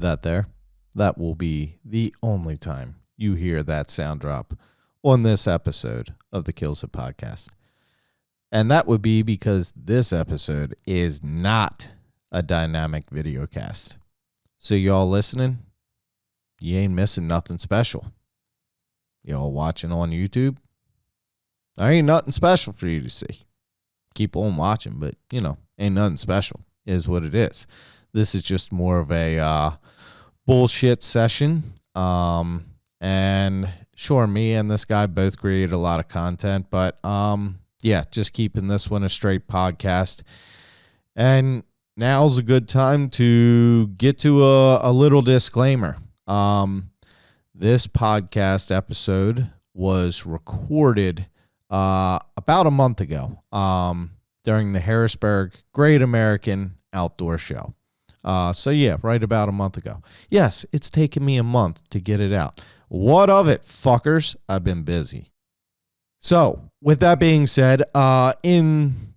that will be the only time you hear that sound drop on this episode of the KiLLs podcast. And that would be because this episode is not a dynamic video cast. So y'all listening, you ain't missing nothing special. Y'all watching on YouTube, there ain't nothing special for you to see. Keep on watching, but, ain't nothing special is what it is. This is just more of a bullshit session. And sure, me and this guy both created a lot of content, but just keeping this one a straight podcast. And now's a good time to get to a little disclaimer. This podcast episode was recorded about a month ago during the Harrisburg Great American Outdoor Show. Right about a month ago. Yes, it's taken me a month to get it out. What of it, fuckers? I've been busy. So, with that being said, in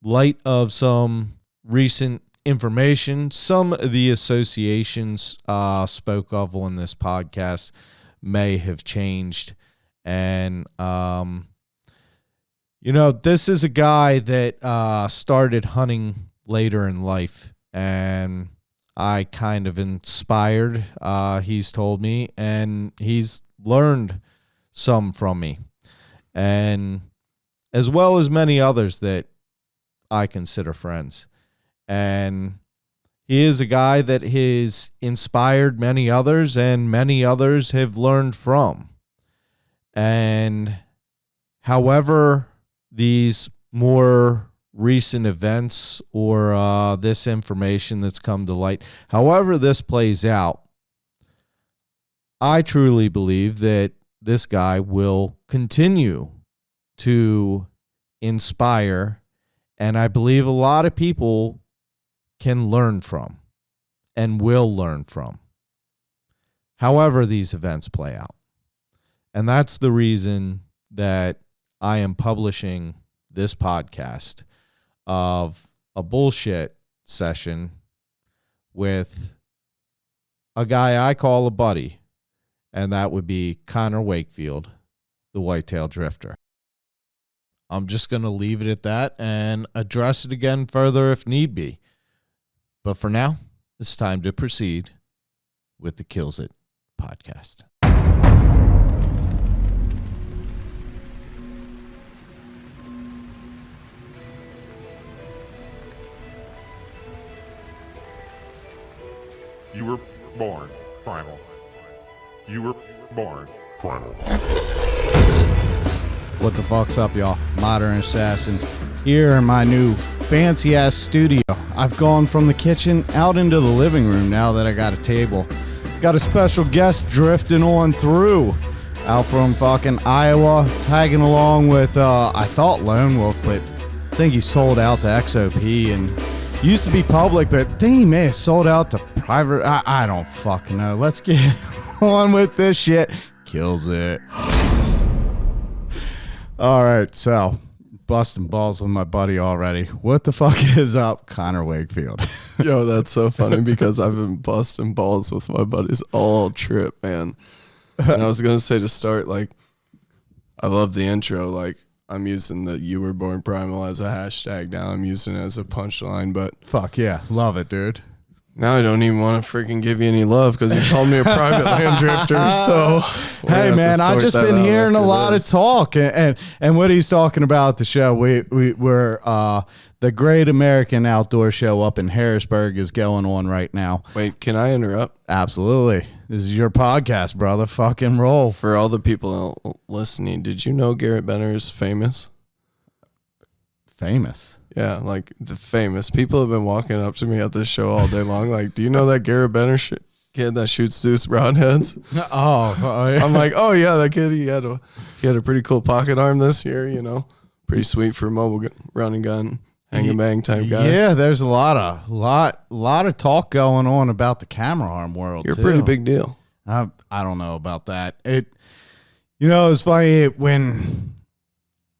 light of some recent information, some of the associations spoke of on this podcast may have changed. And, this is a guy that started hunting later in life. And I kind of inspired, he's told me, and he's learned some from me. And as well as many others that I consider friends. And he is a guy that has inspired many others, and many others have learned from. And however these more recent events or this information that's come to light, however this plays out, I truly believe that this guy will continue to inspire, and I believe a lot of people can learn from and will learn from, however these events play out. And that's the reason that I am publishing this podcast of a bullshit session with a guy I call a buddy, and that would be Conner Wakefield, the Whitetail Drifter. I'm just going to leave it at that and address it again further if need be. But for now, it's time to proceed with the KiLLs podcast. You were born primal. You were born primal. What the fuck's up, y'all? Modern Assassin here in my new fancy-ass studio. I've gone from the kitchen out into the living room now that I got a table. Got a special guest drifting on through. Out from fucking Iowa, tagging along with, I thought Lone Wolf, but I think he sold out to XOP and used to be public, but I think he may have sold out to private. I don't fucking know. Let's get on with this shit. KiLLs. All right, so busting balls with my buddy already. What the fuck is up, Conner Wakefield? Yo, that's so funny because I've been busting balls with my buddies all trip, man. And I was going to say to start, I love the intro. I'm using the "You Were Born Primal" as a hashtag now. I'm using it as a punchline, but fuck yeah. Love it, dude. Now I don't even want to freaking give you any love because you called me a private land drifter. So hey man, I've just been hearing a lot of talk, and what he's talking about at the show. We're the Great American Outdoor Show up in Harrisburg is going on right now. Wait, can I interrupt? Absolutely. This is your podcast, brother. Fucking roll. For all the people listening, did you know Garrett Benner is famous? Famous? Yeah, the famous. People have been walking up to me at this show all day long. Do you know that Garrett Benner kid that shoots deuce broadheads? Oh, yeah. I'm like, oh yeah, that kid. He had a pretty cool pocket arm this year. Pretty sweet for a mobile running gun, hang and bang type guys. Yeah, there's a lot of talk going on about the camera arm world. You're a pretty big deal. I don't know about that. It's funny when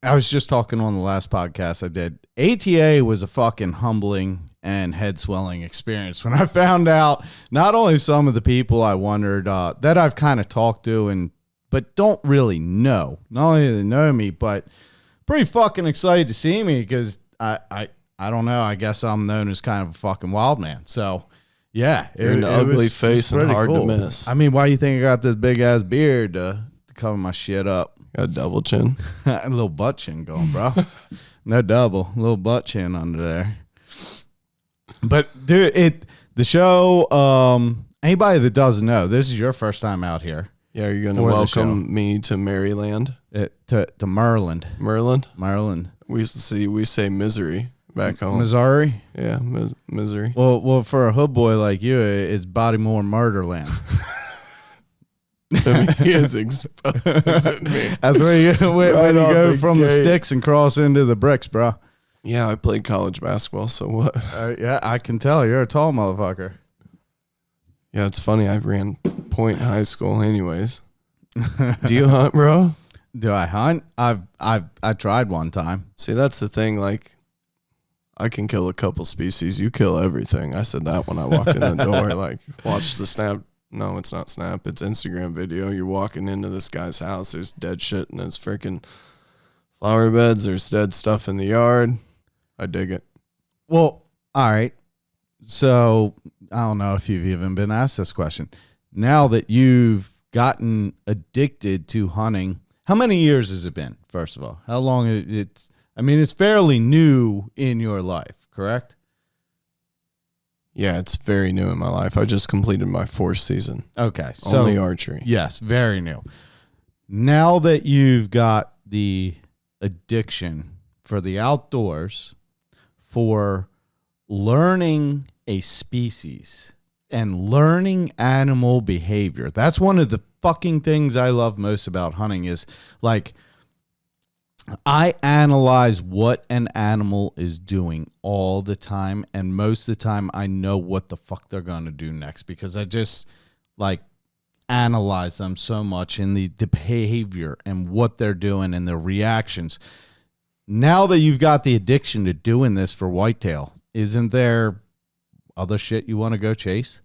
I was just talking on the last podcast I did. ATA was a fucking humbling and head swelling experience when I found out not only some of the people I wondered that I've kind of talked to but don't really know. Not only do they know me, but pretty fucking excited to see me because I don't know. I guess I'm known as kind of a fucking wild man. So yeah, you're an ugly face and hard to miss. I mean, why you think I got this big ass beard to cover my shit up? Got a double chin. A little butt chin going, bro. No double, a little butt chin under there. But dude, the show. Anybody that doesn't know, this is your first time out here. Yeah, are you going to welcome me to Maryland? To Maryland. Maryland. We say misery back home. Missouri. Yeah, misery. Well, for a hood boy like you, it's Bodymore Murderland. He is exposing me. That's where you go from the sticks and cross into the bricks, bro. Yeah, I played college basketball, so what? Yeah, I can tell. You're a tall motherfucker. Yeah, it's funny. I ran point in high school anyways. Do you hunt, bro? Do I hunt? I tried one time. See, that's the thing. Like, I can kill a couple species. You kill everything. I said that when I walked in the door. Like, watch the Snap. No, it's not Snap. It's Instagram video. You're walking into this guy's house. There's dead shit in his freaking flower beds. There's dead stuff in the yard. I dig it. Well, all right. So I don't know if you've even been asked this question. Now that you've gotten addicted to hunting, how many years has it been, first of all? How long it's fairly new in your life, correct? Yeah, it's very new in my life. I just completed my 4th season. Okay. So, only archery. Yes, very new. Now that you've got the addiction for the outdoors, for learning a species and learning animal behavior. That's one of the fucking things I love most about hunting is like I analyze what an animal is doing all the time, and most of the time I know what the fuck they're going to do next because I just like analyze them so much in the behavior and what they're doing and their reactions. Now that you've got the addiction to doing this for whitetail, isn't there other shit you want to go chase?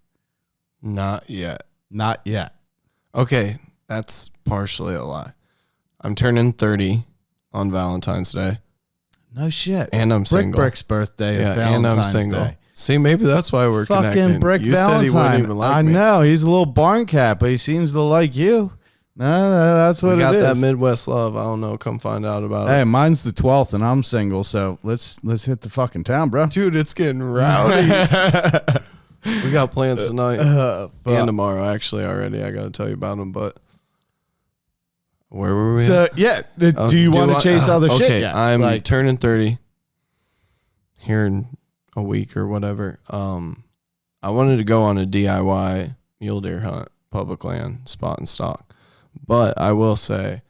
Not yet. Not yet. Okay, that's partially a lie. I'm turning 30 on Valentine's Day. No shit. And I'm single. Brick's birthday is Valentine's and I'm single. Day. See, maybe that's why we're fucking connecting. Brick You Valentine. said he wouldn't even like I me. know. He's a little barn cat, but he seems to like you. No, that's what we it got is. that Midwest love. I don't know. Come find out about it. Hey, mine's the 12th, and I'm single, so let's hit the fucking town, bro. Dude, it's getting rowdy. We got plans tonight and tomorrow, actually, already. I got to tell you about them, but where were we? So, yeah. Do you want to chase other shit Okay, yet? I'm turning 30 here in a week or whatever. I wanted to go on a DIY mule deer hunt, public land, spot and stock. But I will say,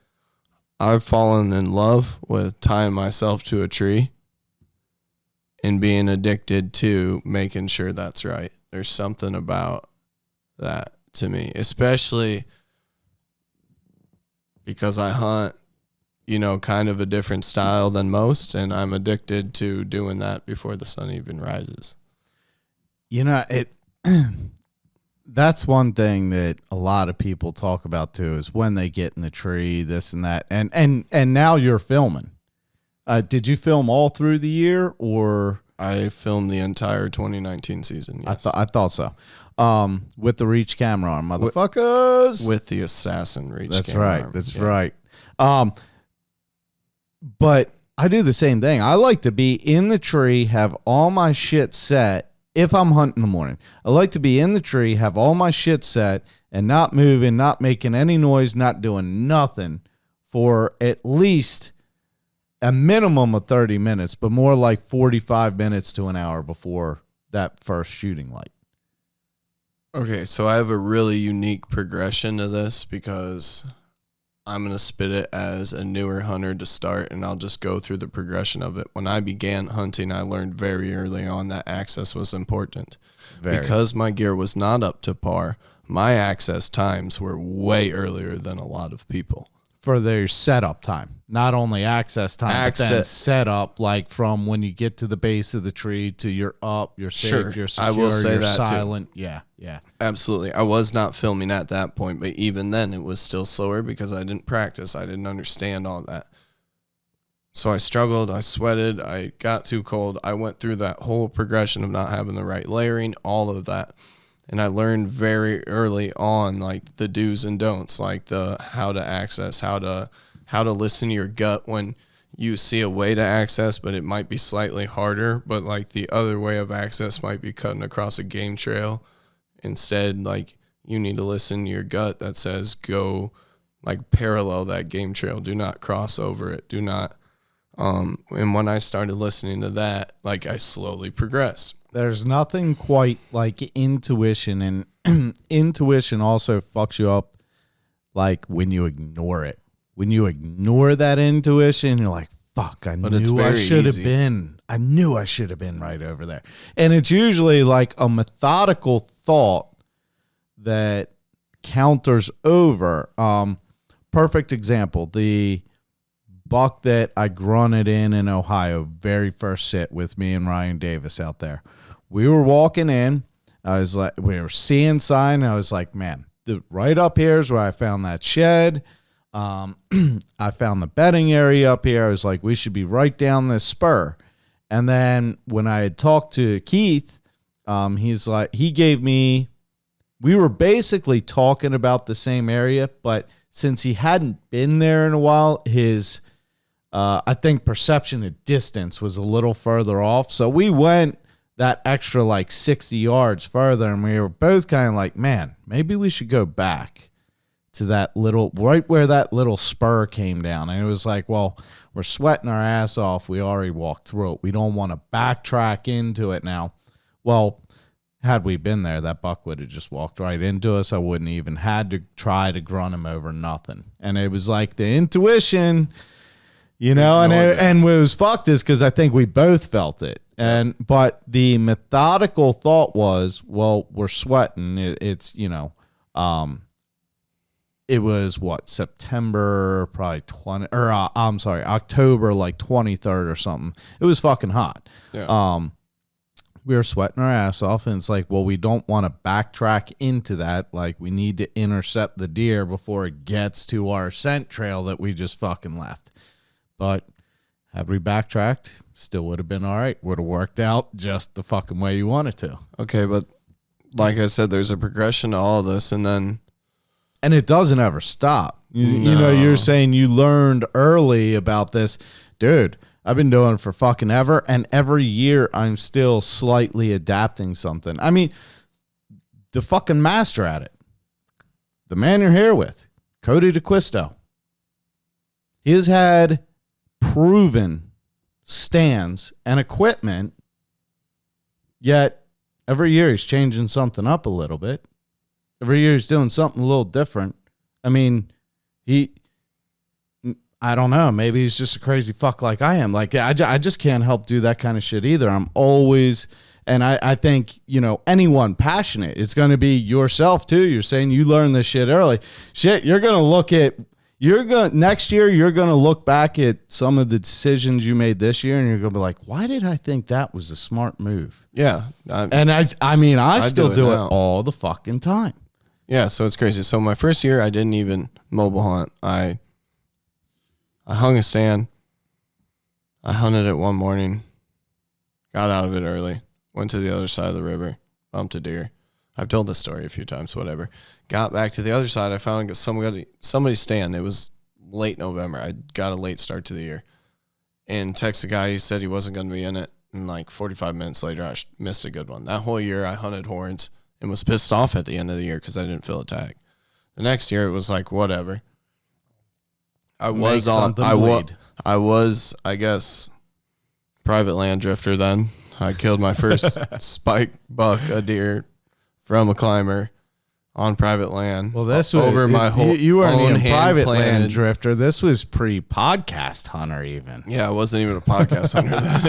I've fallen in love with tying myself to a tree and being addicted to making sure that's right. There's something about that to me, especially because I hunt, kind of a different style than most, and I'm addicted to doing that before the sun even rises. That's one thing that a lot of people talk about too is when they get in the tree, this and that, and now you're filming. Did you film all through the year, or I filmed the entire 2019 season? Yes. I thought so. With the reach camera on, motherfuckers. With the assassin reach. That's camera right. arm. That's right. But I do the same thing. I like to be in the tree, have all my shit set. If I'm hunting in the morning, I like to be in the tree, have all my shit set, and not moving, not making any noise, not doing nothing for at least a minimum of 30 minutes, but more like 45 minutes to an hour before that first shooting light. Okay, so I have a really unique progression to this because I'm going to spit it as a newer hunter to start, and I'll just go through the progression of it. When I began hunting, I learned very early on that access was important. Because my gear was not up to par, my access times were way earlier than a lot of people. for their setup time, not only access time, but then setup, like from when you get to the base of the tree to you're up, you're safe, you're secure, I will say you're that silent. Too. Yeah. Absolutely. I was not filming at that point, but even then it was still slower because I didn't practice. I didn't understand all that. So I struggled, I sweated, I got too cold. I went through that whole progression of not having the right layering, all of that. And I learned very early on, like the do's and don'ts, like the how to access, how to listen to your gut when you see a way to access, but it might be slightly harder. But like the other way of access might be cutting across a game trail. Instead, like you need to listen to your gut that says go like parallel that game trail. Do not cross over it. Do not. And when I started listening to that, like I slowly progressed. There's nothing quite like intuition, and intuition also fucks you up like when you ignore it. When you ignore that intuition, you're like, fuck, I knew I should have been. I knew I should have been right over there. And it's usually like a methodical thought that counters over. Perfect example, the buck that I grunted in Ohio, very first sit with me and Ryan Davis out there. We were walking in. I was like, we were seeing sign. I was like, man, right up here is where I found that shed. I found the bedding area up here. I was like, we should be right down this spur. And then when I had talked to Keith, he's like, he gave me, we were basically talking about the same area, but since he hadn't been there in a while, his I think perception of distance was a little further off. So we went that extra like 60 yards further, and we were both kind of like, man, maybe we should go back to that little, right where that little spur came down. And it was like, well, we're sweating our ass off. We already walked through it. We don't want to backtrack into it now. Well, had we been there, that buck would have just walked right into us. I wouldn't even had to try to grunt him over nothing. And it was like the intuition, you know, and what was fucked is because I think we both felt it. But the methodical thought was, well, we're sweating. It's, you know, it was what, September, probably 20, or I'm sorry, October, like 23rd or something. It was fucking hot. Yeah. We were sweating our ass off, and it's like, well, we don't want to backtrack into that. Like, we need to intercept the deer before it gets to our scent trail that we just fucking left. But had we backtracked, still would have been all right. Would have worked out just the fucking way you wanted to. Okay, but like I said, there's a progression to all of this, and it doesn't ever stop. You know, you're saying you learned early about this. Dude, I've been doing it for fucking ever, and every year I'm still slightly adapting something. I mean, the fucking master at it, the man you're here with, Cody DeQuisto, he has had proven stands and equipment, yet every year he's changing something up a little bit. Every year he's doing something a little different. I mean, I don't know. Maybe he's just a crazy fuck like I am. Like, I just can't help do that kind of shit either. I'm always, and I think, you know, anyone passionate, it's going to be yourself too. You're saying you learned this shit early. Shit, next year, you're going to look back at some of the decisions you made this year, and you're going to be like, why did I think that was a smart move? Yeah. I still do it all the fucking time. Yeah, so it's crazy. So my first year, I didn't even mobile hunt. I hung a stand. I hunted it one morning, got out of it early, went to the other side of the river, bumped a deer. I've told this story a few times, whatever. Got back to the other side. I found somebody's stand. It was late November. I got a late start to the year. And texted a guy. He said he wasn't going to be in it. And like 45 minutes later, I missed a good one. That whole year, I hunted horns and was pissed off at the end of the year because I didn't fill a tag. The next year, it was like, whatever. I was, I guess, private land drifter then. I killed my first spike buck, a deer, from a climber on private land. Well, this was over my whole. You weren't even private land drifter. This was pre-podcast hunter, even. Yeah, I wasn't even a podcast hunter then.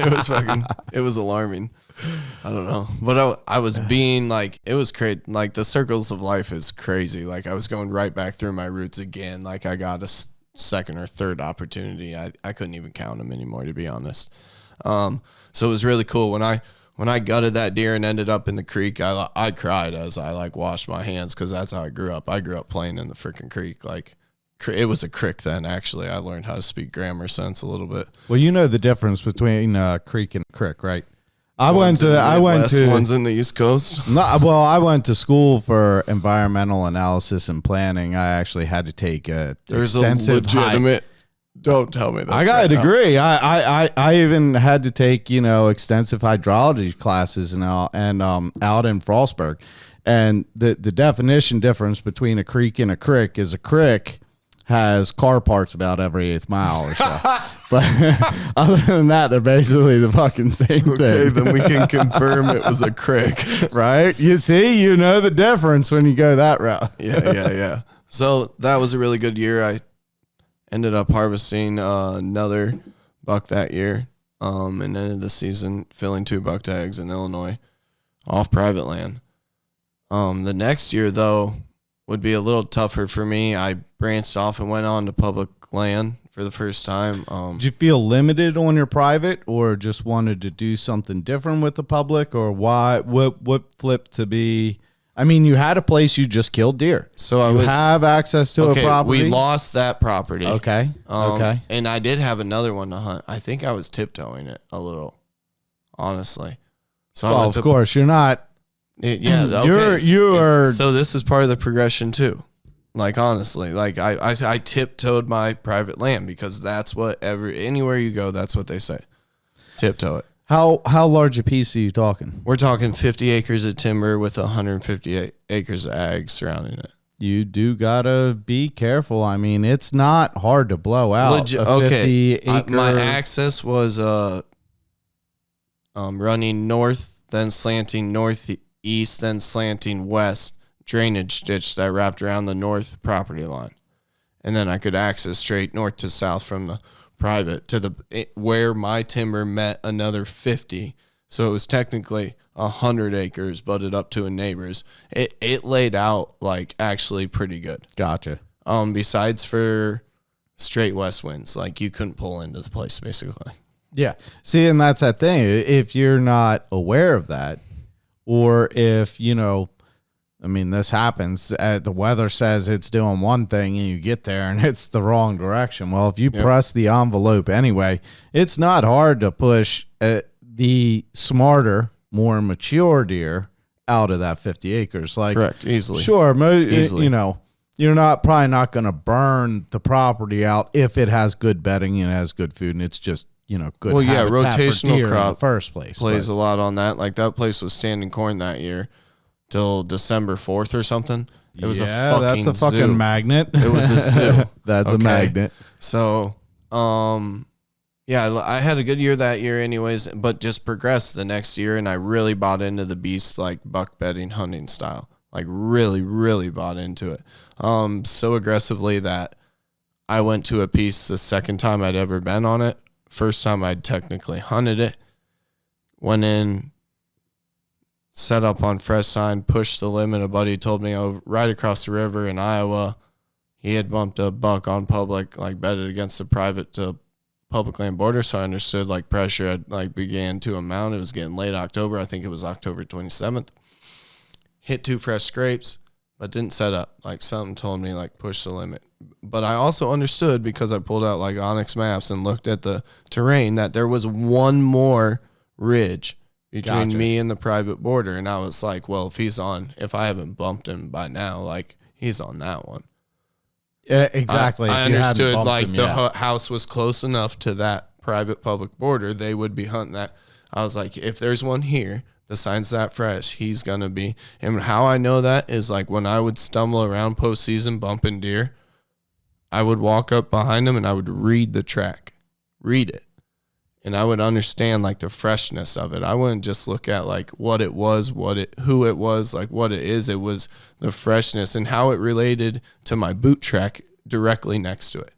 It was alarming. I don't know, but I was being like, it was crazy. Like the circles of life is crazy. Like I was going right back through my roots again. Like I got second or third opportunity. I couldn't even count them anymore, to be honest. So it was really cool when I gutted that deer and ended up in the creek. I cried as I like washed my hands, because that's how I grew up. I grew up playing in the freaking creek. Like, it was a crick then. Actually, I learned how to speak grammar sense a little bit. Well, you know the difference between creek and crick, right? One's in the East Coast. Well, I went to school for environmental analysis and planning. I actually had to take There's a legitimate. Don't tell me that. I got a degree. I even had to take extensive hydrology classes and out in Frostburg, and the definition difference between a creek and a crick is a crick has car parts about every 8th mile or so. But other than that, they're basically the fucking same thing. Okay, then we can confirm it was a crick. Right? You see, you know the difference when you go that route. Yeah. So that was a really good year. I ended up harvesting another buck that year, and ended the season filling 2 buck tags in Illinois off private land. The next year, though, would be a little tougher for me. I branched off and went on to public land for the first time. Did you feel limited on your private, or just wanted to do something different with the public, or why? What flipped to be? I mean, you had a place you just killed deer, so you have access to a property. We lost that property. Okay. And I did have another one to hunt. I think I was tiptoeing it a little, honestly. So well, of course, you're not. Okay. You are. So this is part of the progression too. Like, honestly, like I tiptoed my private land, because that's what anywhere you go, that's what they say. Tiptoe it. How large a piece are you talking? We're talking 50 acres of timber with 158 acres of ag surrounding it. You do gotta be careful. I mean, it's not hard to blow out. 50 acre. My access was running north, then slanting northeast, then slanting west drainage ditch that wrapped around the north property line, and then I could access straight north to south from the private to where my timber met another 50. So it was technically 100 acres butted up to a neighbor's. It laid out like actually pretty good. Gotcha. Besides for straight west winds, like you couldn't pull into the place basically. Yeah. See, and that's that thing. If you're not aware of that, or if I mean, this happens. The weather says it's doing one thing, and you get there, and it's the wrong direction. Well, if you press the envelope anyway, it's not hard to push the smarter, more mature deer out of that 50 acres. Like, correct, easily. Sure, easily. You're probably not going to burn the property out if it has good bedding and it has good food, and it's just good. Well, yeah, rotational crop in the first place plays a lot on that. Like, that place was standing corn that year till December 4th or something. It was that's a fucking zoo. Magnet. It was a zoo. That's a magnet. So, I had a good year that year anyways, but just progressed the next year, and I really bought into the beast, like buck bedding hunting style. Like, really, really bought into it. So aggressively that I went to a piece the second time I'd ever been on it. First time I'd technically hunted it. Went in, set up on fresh sign, pushed the limit. A buddy told me right across the river in Iowa, he had bumped a buck on public, like bedded against the private to public land border. So I understood like pressure had like began to amount. It was getting late October. I think it was October 27th. Hit 2 fresh scrapes, but didn't set up. Like, something told me like push the limit. But I also understood, because I pulled out like Onyx maps and looked at the terrain, that there was one more ridge between me and the private border. And I was like, well, if I haven't bumped him by now, like, he's on that one. Yeah, exactly. I understood like the house was close enough to that private public border, they would be hunting that. I was like, if there's one here, the sign's that fresh, he's going to be. And how I know that is like when I would stumble around postseason bumping deer, I would walk up behind him and I would read the track, read it. And I would understand like the freshness of it. I wouldn't just look at like what it was, who it was, like what it is. It was the freshness and how it related to my boot track directly next to it.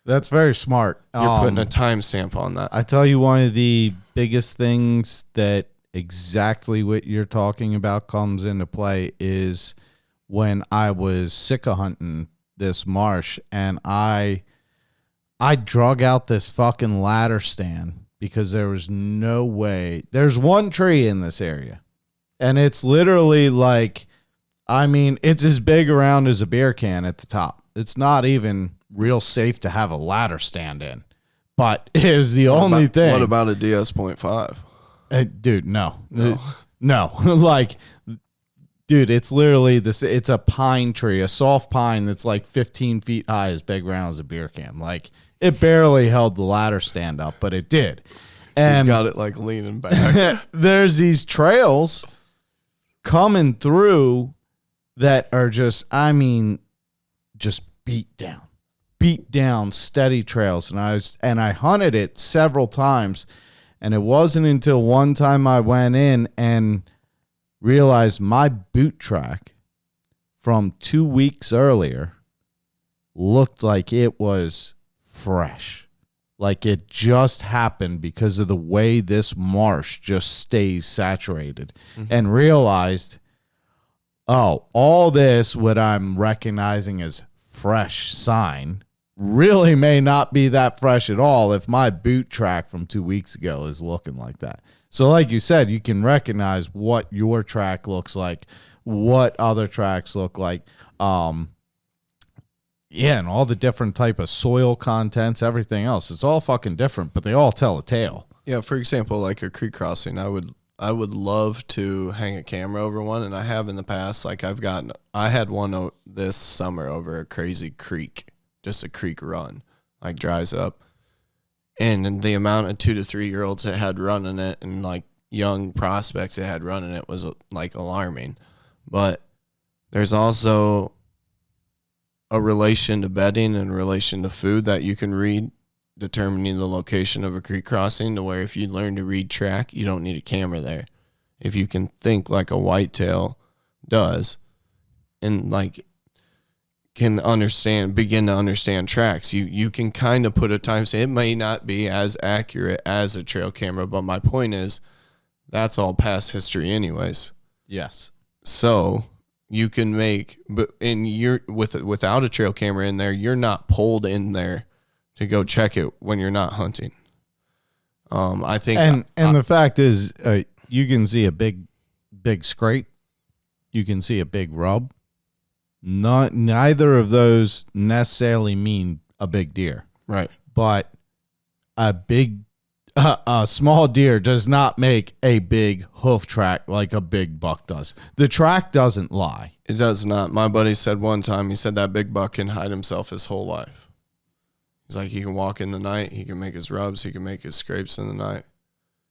That's very smart. You're putting a timestamp on that. I tell you, one of the biggest things that exactly what you're talking about comes into play is when I was sick of hunting this marsh, and I I drug out this fucking ladder stand because there was no way. There's one tree in this area, and it's literally like, I mean, it's as big around as a beer can at the top. It's not even real safe to have a ladder stand in, but it is the only thing. What about a DS.5? Dude, no. Like, dude, it's literally this. It's a pine tree, a soft pine that's like 15 feet high, as big around as a beer can. Like, it barely held the ladder stand up, but it did. And you got it like leaning back. There's these trails coming through that are just, I mean, just beat down, steady trails. And I hunted it several times, and it wasn't until one time I went in and realized my boot track from 2 weeks earlier looked like it was fresh. Like it just happened because of the way this marsh just stays saturated. And realized, oh, all this, what I'm recognizing as fresh sign, really may not be that fresh at all if my boot track from 2 weeks ago is looking like that. So like you said, you can recognize what your track looks like, what other tracks look like. Yeah, and all the different type of soil contents, everything else. It's all fucking different, but they all tell a tale. Yeah, for example, like a creek crossing, I would love to hang a camera over one, and I have in the past. Like I had one this summer over a crazy creek, just a creek run, like dries up. And the amount of 2 to 3 year olds that had running it and like young prospects that had running it was like alarming. But there's also a relation to bedding and relation to food that you can read, determining the location of a creek crossing, to where if you learn to read track, you don't need a camera there. If you can think like a whitetail does and like can begin to understand tracks, you can kind of put a time stamp. It may not be as accurate as a trail camera, but my point is that's all past history anyways. Yes. So you can make, but without a trail camera in there, you're not pulled in there to go check it when you're not hunting. I think, and the fact is, you can see a big scrape, you can see a big rub. Neither of those necessarily mean a big deer, right? But a small deer does not make a big hoof track like a big buck does. The track doesn't lie. It does not. My buddy said one time, he said that big buck can hide himself his whole life. He's like, he can walk in the night, he can make his rubs, he can make his scrapes in the night.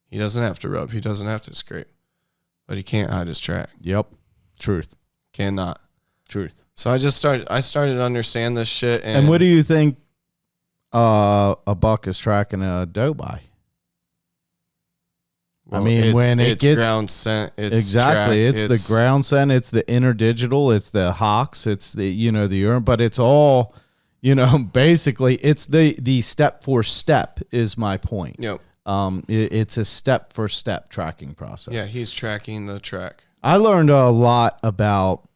He doesn't have to rub, he doesn't have to scrape, but he can't hide his track. Yep. Truth. Cannot. Truth. So I started to understand this shit. And what do you think a buck is tracking a doe by? Well, I mean, when it gets ground scent, it's exactly, track, it's the ground scent, it's the interdigital, it's the hawks, it's the the urine, but it's all, basically it's the step for step is my point. Yep. It's a step for step tracking process. Yeah, he's tracking the track. I learned a lot about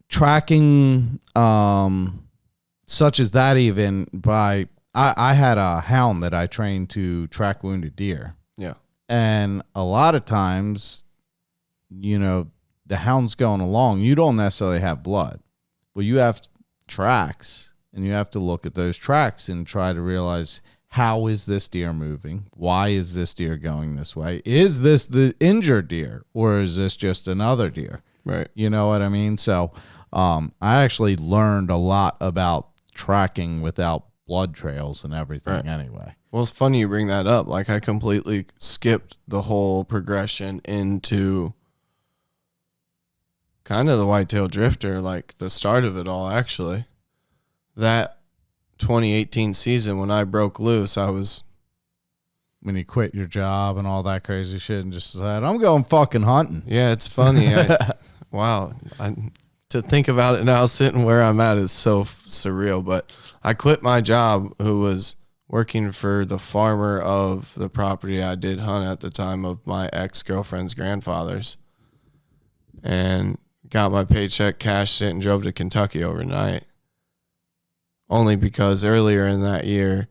tracking, such as that, even by I had a hound that I trained to track wounded deer. Yeah. And a lot of times, the hound's going along, you don't necessarily have blood. Well, you have tracks, and you have to look at those tracks and try to realize, how is this deer moving? Why is this deer going this way? Is this the injured deer, or is this just another deer? Right. You know what I mean? So I actually learned a lot about tracking without blood trails and everything anyway. Well, it's funny you bring that up. Like, I completely skipped the whole progression into kind of the Whitetail Drifter, like the start of it all, actually. That 2018 season when I broke loose, When you quit your job and all that crazy shit and just said, I'm going fucking hunting. Yeah, it's funny. Wow. To think about it now, sitting where I'm at is so surreal. But I quit my job, who was working for the farmer of the property I did hunt at the time of my ex-girlfriend's grandfather's, and got my paycheck, cashed it, and drove to Kentucky overnight. only because earlier in that year,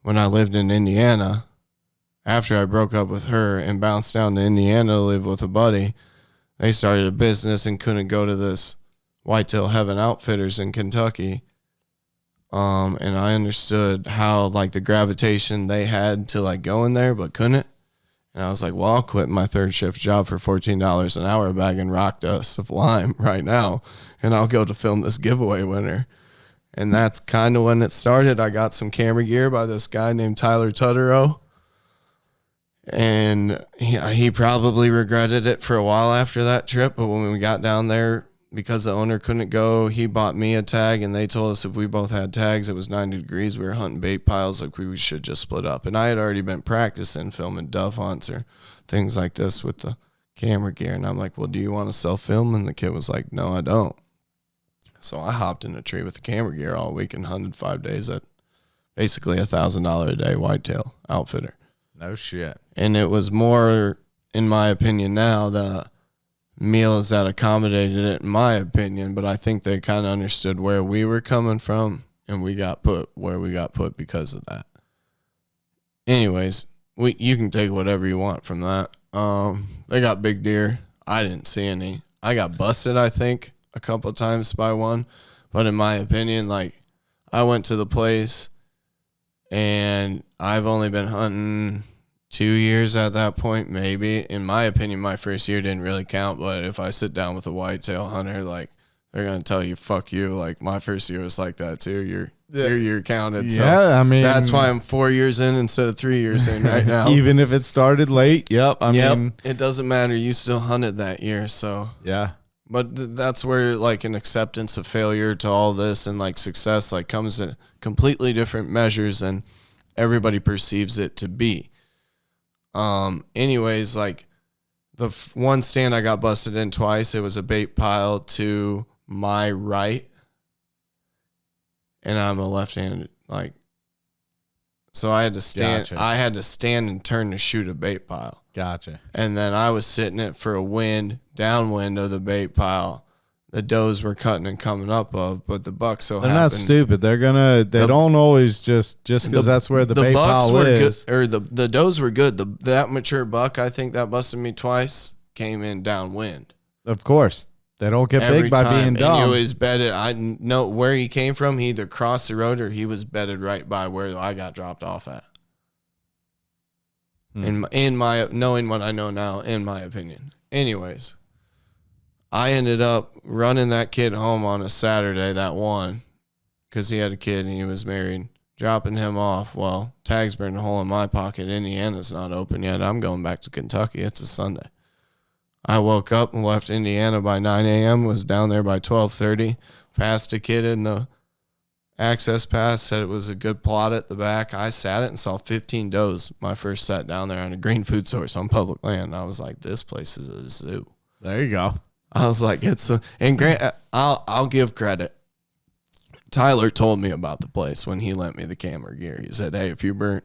when I lived in Indiana, after I broke up with her and bounced down to Indiana to live with a buddy, they started a business and couldn't go to this Whitetail Heaven Outfitters in Kentucky. And I understood how like the gravitation they had to like go in there, but couldn't. And I was like, well, I'll quit my third shift job for $14 an hour bagging rock dust of lime right now, and I'll go to film this giveaway winner. And that's kind of when it started. I got some camera gear by this guy named Tyler Tutterow. And he probably regretted it for a while after that trip. But when we got down there, because the owner couldn't go, he bought me a tag. And they told us if we both had tags, it was 90 degrees. We were hunting bait piles, like we should just split up. And I had already been practicing filming dove hunts or things like this with the camera gear. And I'm like, well, do you want to self-film? And the kid was like, no, I don't. So I hopped in a tree with the camera gear all week and hunted 5 days at basically $1,000 a day whitetail outfitter. No shit. And it was more, in my opinion now, the meals that accommodated it, in my opinion. But I think they kind of understood where we were coming from, and we got put where we got put because of that. Anyways, you can take whatever you want from that. They got big deer. I didn't see any. I got busted, I think, a couple of times by one. But in my opinion, like, I went to the place, and I've only been hunting 2 years at that point, maybe. In my opinion, my first year didn't really count, but if I sit down with a whitetail hunter, like, they're going to tell you, fuck you. Like, my first year was like that, too. Your year counted. So I mean, that's why I'm 4 years in instead of 3 years in right now. Even if it started late, I mean, it doesn't matter. You still hunted that year, so. Yeah. But that's where, like, an acceptance of failure to all this and, like, success, like, comes in completely different measures than everybody perceives it to be. Anyways, like, the one stand I got busted in twice, it was a bait pile to my right, and I'm a left-handed, like, so I had to stand. Gotcha. I had to stand and turn to shoot a bait pile. Gotcha. And then I was sitting it for a wind, downwind of the bait pile. The does were cutting and coming up of, but the buck so they're happened. not stupid. They don't always just because that's where the bait pile is. Good, or the does were good. That mature buck, I think that busted me twice, came in downwind. Of course. They don't get Every big by time. being dumb. And he was bedded. I know where he came from. He either crossed the road or he was bedded right by where I got dropped off at. In my knowing what I know now, in my opinion. Anyways, I ended up running that kid home on a Saturday, that one, because he had a kid and he was married. Dropping him off. Well, tag's burned a hole in my pocket. Indiana's not open yet. I'm going back to Kentucky. It's a Sunday. I woke up and left Indiana by 9 a.m., was down there by 12:30, passed a kid in the access pass, said it was a good plot at the back. I sat it and saw 15 does my first set down there on a green food source on public land. I was like, this place is a zoo. There you go. I was like, and Grant, I'll give credit. Tyler told me about the place when he lent me the camera gear. He said, hey, if you burn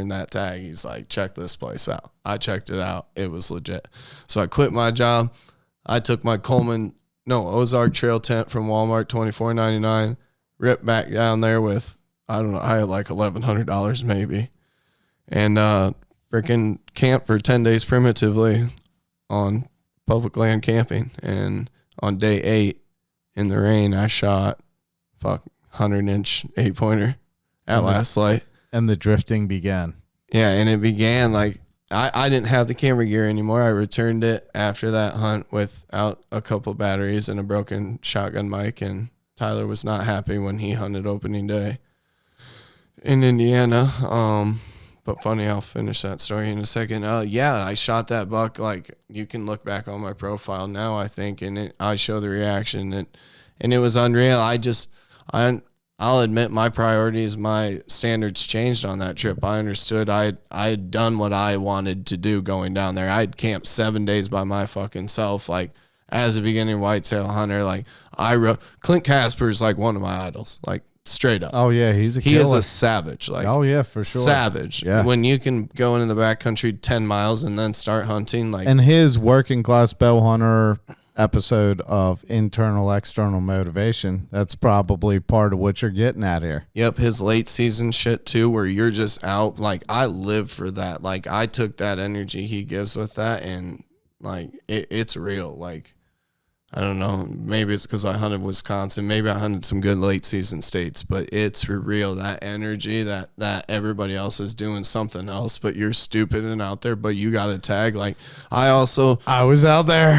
that tag, he's like, check this place out. I checked it out. It was legit. So I quit my job. I took my Ozark trail tent from Walmart, $24.99, ripped back down there with, I don't know, I had like $1,100 maybe, and freaking camped for 10 days primitively on public land camping. And on day 8 in the rain, I shot 100-inch 8-pointer at last light. And the drifting began. Yeah, and it began like I didn't have the camera gear anymore. I returned it after that hunt without a couple batteries and a broken shotgun mic, and Tyler was not happy when he hunted opening day in Indiana. But funny, I'll finish that story in a second. Yeah, I shot that buck. Like, you can look back on my profile now, I think, and I show the reaction, and it was unreal. I'll admit my priorities, my standards changed on that trip. I understood I had done what I wanted to do going down there. I'd camped 7 days by my fucking self, like, as a beginning whitetail hunter. Like, Clint Casper's like one of my idols, like, straight up. Oh yeah, he is a savage. Like, oh yeah, for sure, savage. Yeah, when you can go into the backcountry 10 miles and then start hunting, like, and his working class bow hunter episode of internal external motivation. That's probably part of what you're getting at here. Yep, his late season shit too, where you're just out. Like, I live for that. Like, I took that energy he gives with that, and like it's real. Like, I don't know, maybe it's because I hunted Wisconsin, maybe I hunted some good late season states, but it's real, that energy that everybody else is doing something else, but you're stupid and out there, but you got a tag. Like, I was out there.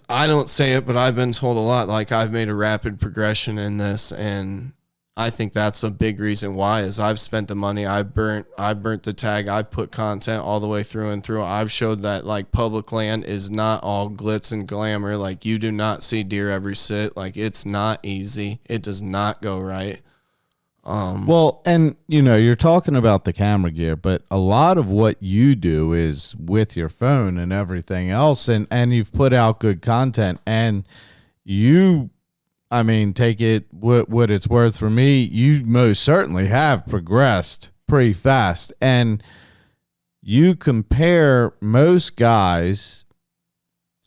I don't say it, but I've been told a lot, like, I've made a rapid progression in this, and I think that's a big reason why is I've spent the money, I burnt the tag, I put content all the way through and through. I've showed that like public land is not all glitz and glamour. Like, you do not see deer every sit. Like, it's not easy. It does not go right. Well, and you're talking about the camera gear, but a lot of what you do is with your phone and everything else, and you've put out good content, and take it what it's worth for me. You most certainly have progressed pretty fast. And you compare most guys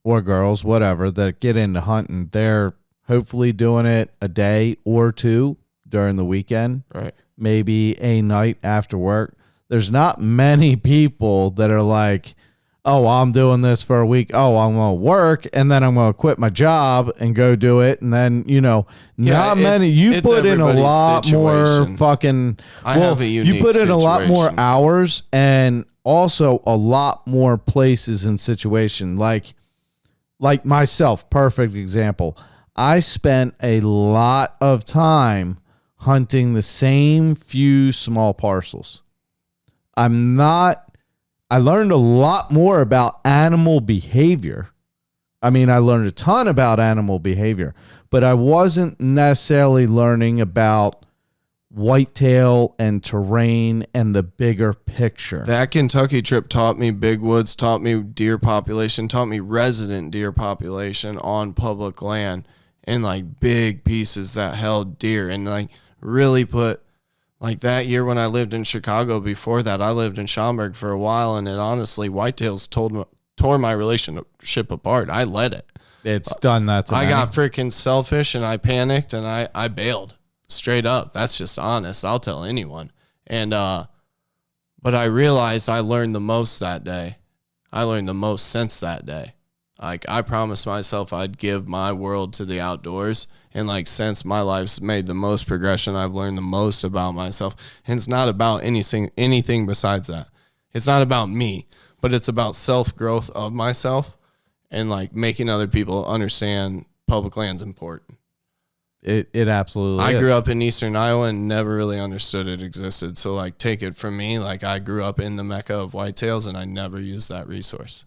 or girls, whatever, that get into hunting, they're hopefully doing it a day or two during the weekend. Right. Maybe a night after work. There's not many people that are like, oh, I'm doing this for a week. Oh, I'm going to work, and then I'm going to quit my job and go do it. And then, not many. You put in a lot more fucking. I have a unique You put in a lot more situation. hours and also a lot more places and situation. Like myself, perfect example. I spent a lot of time hunting the same few small parcels. I learned a lot more about animal behavior. I learned a ton about animal behavior, but I wasn't necessarily learning about whitetail and terrain and the bigger picture. That Kentucky trip taught me big woods, taught me deer population, taught me resident deer population on public land, and like big pieces that held deer, and like really put. Like that year when I lived in Chicago, before that, I lived in Schaumburg for a while, and it honestly, whitetails tore my relationship apart. I let it. It's done that to me. I got freaking selfish, and I panicked, and I bailed straight up. That's just honest. I'll tell anyone. And but I realized I learned the most that day. I learned the most since that day. Like, I promised myself I'd give my world to the outdoors. And like, since my life's made the most progression, I've learned the most about myself. And it's not about anything besides that. It's not about me, but it's about self-growth of myself and like making other people understand public land's important. It absolutely I is. grew up in Eastern Iowa and never really understood it existed. So like, take it from me. Like, I grew up in the Mecca of whitetails and I never used that resource.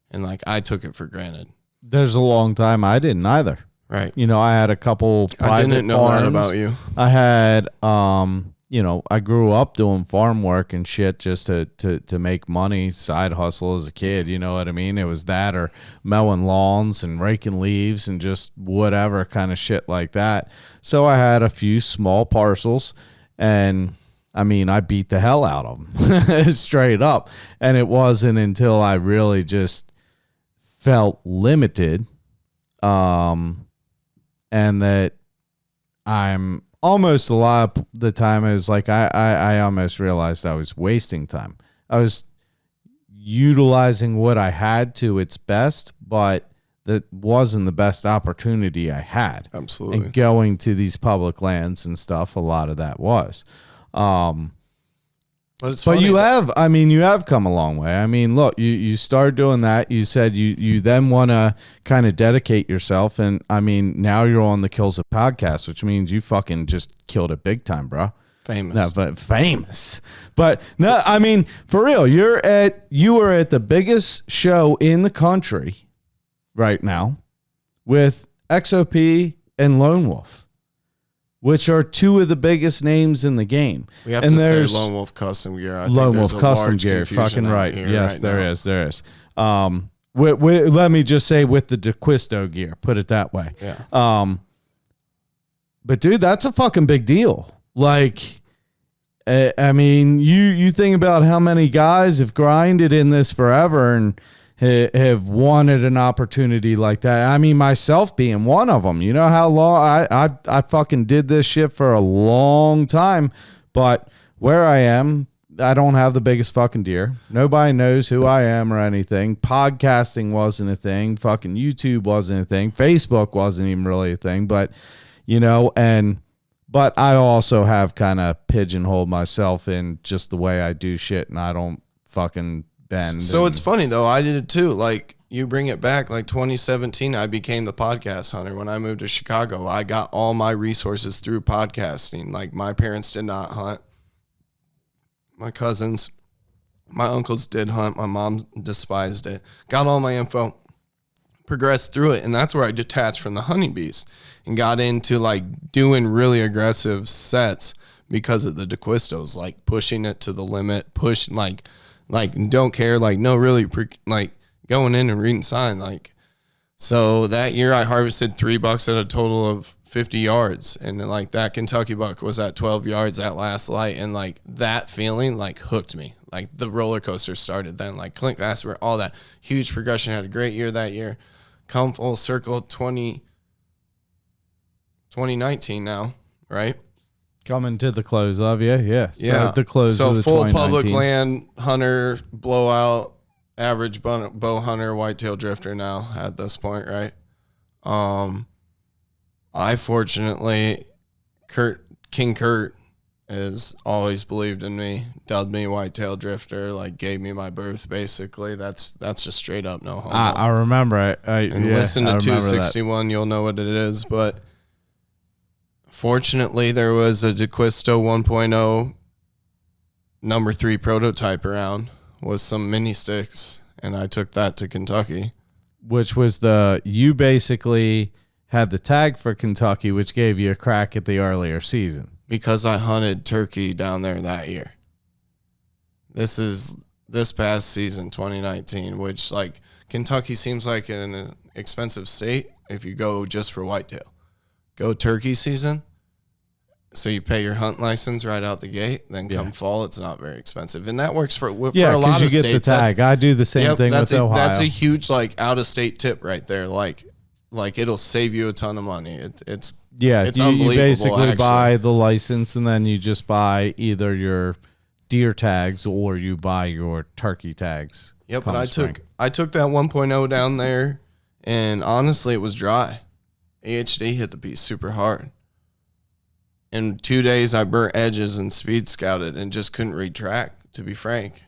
And like, I took it for granted. There's a long time I didn't either. Right. I had a couple private I didn't know farms. that about you. I had, I grew up doing farm work and shit just to make money, side hustle as a kid. You know what I mean? It was that or mowing lawns and raking leaves and just whatever kind of shit like that. So I had a few small parcels, and I beat the hell out of them straight up. And it wasn't until I really just felt limited, and that I'm almost a lot of the time, it was like I almost realized I was wasting time. I was utilizing what I had to its best, but that wasn't the best opportunity I had. Absolutely. And going to these public lands and stuff, a lot of that was. But you have come a long way. Look, you start doing that. You said you then want to kind of dedicate yourself. And now you're on the KiLLs podcast, which means you fucking just killed it big time, bro. Famous. No, but famous. But no, for real, you are at the biggest show in the country right now with XOP and Lone Wolf, which are two of the biggest names in the game. We have to say Lone Wolf Custom Gear. Lone Wolf Custom Gear, fucking right. Yes, there is. Let me just say with the DeQuisto gear, put it that way. Yeah. But dude, that's a fucking big deal. Like, you think about how many guys have grinded in this forever, and have wanted an opportunity like that. I mean, myself being one of them. You know how long I fucking did this shit for a long time, but where I am, I don't have the biggest fucking deer. Nobody knows who I am or anything. Podcasting wasn't a thing. Fucking YouTube wasn't a thing. Facebook wasn't even really a thing. But, you know, but I also have kind of pigeonholed myself in just the way I do shit, and I don't fucking bend. So it's funny, though. I did it, too. Like, you bring it back, like 2017, I became the podcast hunter. When I moved to Chicago, I got all my resources through podcasting. Like, my parents did not hunt. My cousins, my uncles did hunt. My mom despised it. Got all my info, progressed through it, and that's where I detached from the honeybees and got into like doing really aggressive sets because of the DeQuistos, like pushing it to the limit, like don't care, like no really like going in and reading sign. Like, so that year I harvested $3 at a total of 50 yards, and like that Kentucky buck was at 12 yards at last light, and like that feeling like hooked me. Like the roller coaster started then, like Clint Glassware, all that huge progression. Had a great year that year. Come full circle 2019 now, right? Coming to the close of you, yeah. Yeah, the close. So of the full 2019. public land hunter, blowout, average bow hunter, whitetail drifter now at this point, right? I fortunately, King Kurt has always believed in me, dubbed me Whitetail Drifter, like gave me my berth basically. That's just straight up no homo. I remember it. Listen to 261, you'll know what it is. But fortunately, there was a DeQuisto 1.0 number 3 prototype around with some mini sticks, and I took that to Kentucky. Which was you basically had the tag for Kentucky, which gave you a crack at the earlier season. Because I hunted turkey down there that year. This past season, 2019, which like Kentucky seems like an expensive state if you go just for whitetail. Go turkey season, so you pay your hunt license right out the gate. Then come fall, it's not very expensive, and that works for a lot of states. You get the tag. I do the same thing with Ohio. That's a huge like out of state tip right there. Like it'll save you a ton of money. It's unbelievable. You basically actually buy the license, and then you just buy either your deer tags or you buy your turkey tags. Yep, but I took that 1.0 down there, and honestly, it was dry. AHD hit the piece super hard. In 2 days, I burnt edges and speed scouted and just couldn't read track, to be frank.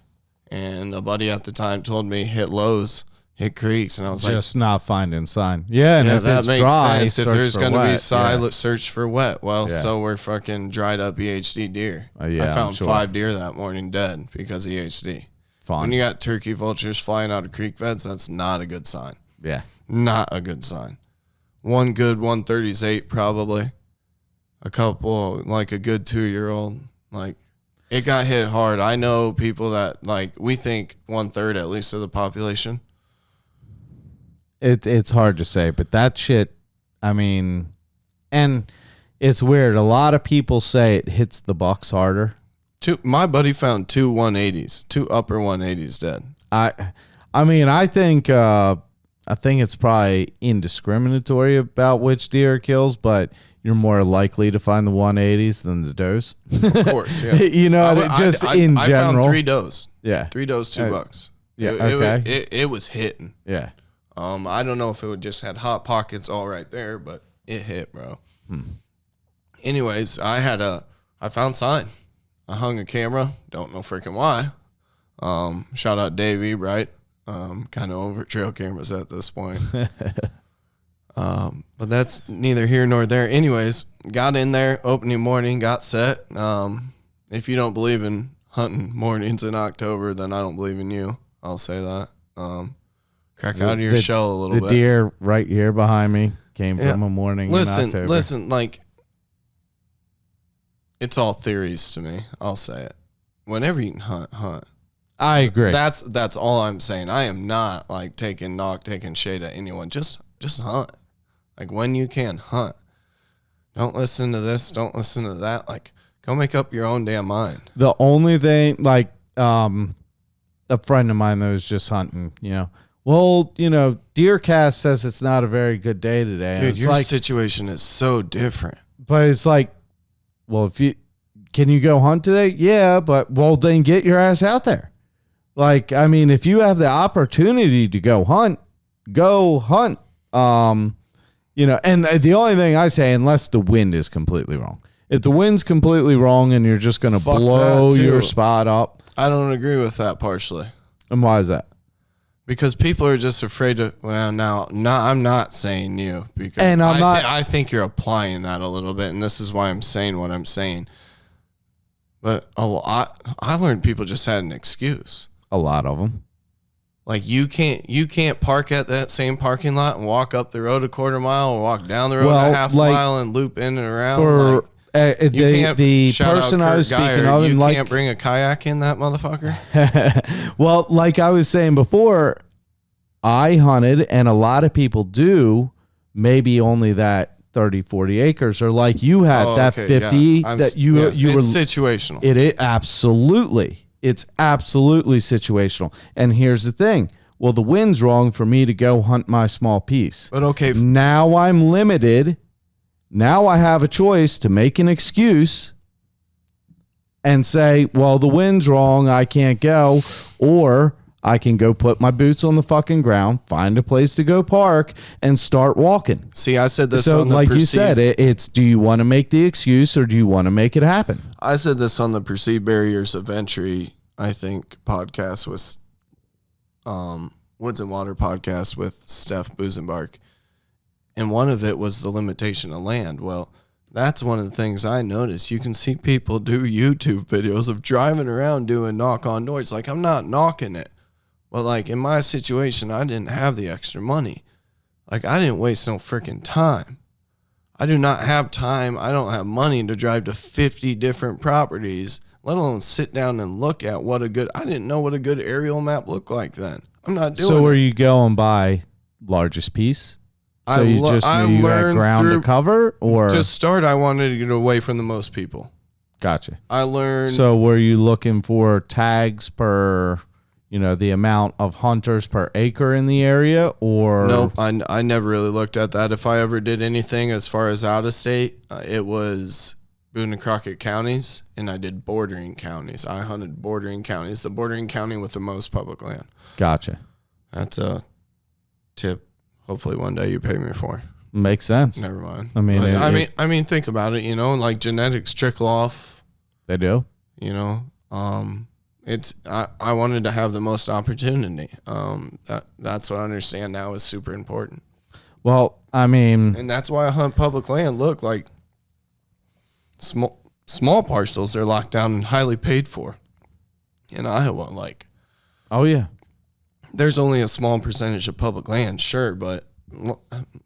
And a buddy at the time told me hit lows, hit creeks, and I was just not finding sign. Yeah, and if that it's makes dry, sense. If there's going to be sign, let's search for wet. Well, Yeah. so we're fucking dried up EHD deer. Yeah, I found I'm sure. 5 deer that morning dead because of EHD. Fine. When you got turkey vultures flying out of creek beds, that's not a good sign. Yeah. Not a good sign. One good 138 probably. A couple, like a good 2-year-old. Like, it got hit hard. I know people that, like, we think 1/3 at least of the population. It's hard to say, but that shit, I mean, and it's weird. A lot of people say it hits the bucks harder. My buddy found 2 180s, 2 upper 180s dead. I mean, I think it's probably indiscriminatory about which deer it kills, but you're more likely to find the 180s than the does. Of course, yeah. You know, in general. I found 3 does. Yeah. 3 does, 2 bucks. Yeah, It was hitting. Yeah. I don't know if it would just had hot pockets all right there, but it hit, bro. Anyways, I found sign. I hung a camera. Don't know freaking why. Shout out Dave Ebright. Kind of over trail cameras at this point. But that's neither here nor there. Anyways, got in there opening morning, got set. If you don't believe in hunting mornings in October, then I don't believe in you. I'll say that. Crack out of your shell a little bit. The deer right here behind me came from a morning in October. Listen, like, it's all theories to me. I'll say it. Whenever you can hunt. I agree. That's all I'm saying. I am not like taking shade at anyone. Just hunt. Like, when you can, hunt. Don't listen to this. Don't listen to that. Like, go make up your own damn mind. The only thing, like, a friend of mine that was just hunting, Well, DeerCast says it's not a very good day today. Dude, your situation is so different. But it's like, well, can you go hunt today? Yeah, but well, then get your ass out there. Like, I mean, if you have the opportunity to go hunt, go hunt. And the only thing I say, unless the wind is completely wrong. If the wind's completely wrong and you're just going to blow your spot up. I don't agree with that partially. And why is that? Because people are just afraid to. Well, now, I'm not saying you. Because and I think you're applying that a little bit, and this is why I'm saying what I'm saying. But I learned people just had an excuse. A lot of them. Like you can't park at that same parking lot and walk up the road a quarter mile or walk down the road a half mile and loop in and around. The person I was speaking of, you can't bring a kayak in that motherfucker. Well, like I was saying before, I hunted, and a lot of people do. Maybe only that 30, 40 acres, or like you had 50 yeah. that you were. It's situational. It is absolutely. It's absolutely situational. And here's the thing. Well, the wind's wrong for me to go hunt my small piece. But okay. Now I'm limited. Now I have a choice to make an excuse and say, well, the wind's wrong. I can't go. Or I can go put my boots on the fucking ground, find a place to go park, and start walking. See, I said this so on the like you said, it's do you want to make the excuse or do you want to make it happen? I said this on the Perceived Barriers of Entry, I think, podcast with Woods and Water podcast with Steph Busenbark. And one of it was the limitation of land. Well, that's one of the things I noticed. You can see people do YouTube videos of driving around doing knock-on doors. Like, I'm not knocking it. But, like, in my situation, I didn't have the extra money. Like, I didn't waste no freaking time. I do not have time. I don't have money to drive to 50 different properties, let alone sit down and look at I didn't know what a good aerial map looked like then. I'm not doing it. So were you going by largest piece? So you just knew you had ground to cover? Or to start, I wanted to get away from the most people. Gotcha. I learned. So were you looking for tags per, the amount of hunters per acre in the area, or? Nope. I never really looked at that. If I ever did anything as far as out of state, it was Boone and Crockett counties, and I did bordering counties. I hunted bordering counties, the bordering county with the most public land. Gotcha. That's a tip. Hopefully one day you pay me for. Makes sense. Never mind. I mean, think about it. Like genetics trickle off. They do. It's I wanted to have the most opportunity. That's what I understand now is super important. Well, I mean, and that's why I hunt public land. Look, like small parcels, they're locked down and highly paid for. In Iowa, like, oh yeah. There's only a small percentage of public land, sure, but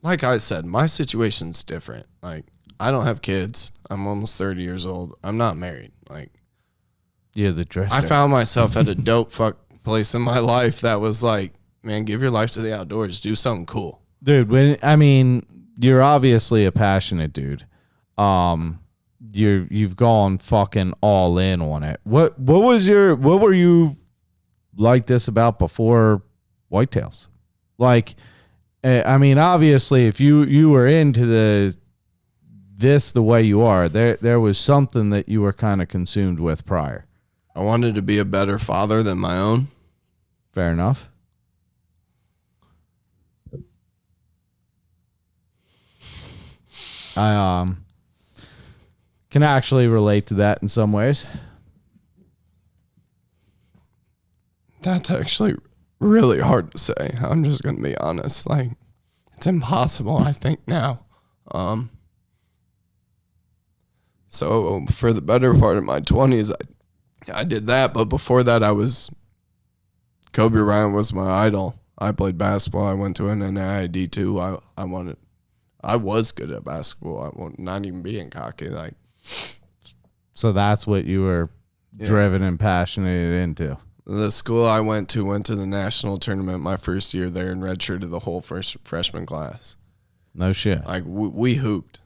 like I said, my situation's different. Like, I don't have kids. I'm almost 30 years old. I'm not married. Like, you're the drifter. I found myself at a dope fuck place in my life that was like, man, give your life to the outdoors. Do something cool. Dude, you're obviously a passionate dude. You've gone fucking all in on it. What were you like this about before whitetails? Like, obviously if you were into the way you are, there was something that you were kind of consumed with prior. I wanted to be a better father than my own. Fair enough. I can actually relate to that in some ways. That's actually really hard to say. I'm just going to be honest. Like, it's impossible, I think, now. So for the better part of my 20s, I did that. But before that, Kobe Bryant was my idol. I played basketball. I went to an NAID too. I was good at basketball. I was not even being cocky. Like, so that's what you were driven and passionate into. The school I went to the national tournament my first year there and redshirted the whole first freshman class. No shit. Like, we hooped.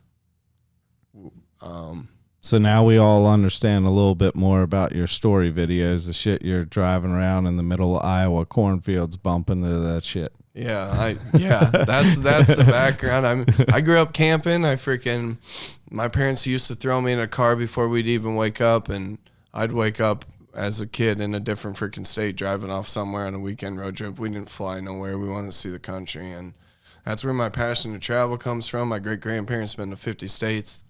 So now we all understand a little bit more about your story videos, the shit you're driving around in the middle of Iowa cornfields bumping to that shit. Yeah, that's the background. I grew up camping. My parents used to throw me in a car before we'd even wake up, and I'd wake up as a kid in a different freaking state driving off somewhere on a weekend road trip. We didn't fly nowhere. We wanted to see the country, and that's where my passion to travel comes from. My great-grandparents been to 50 states.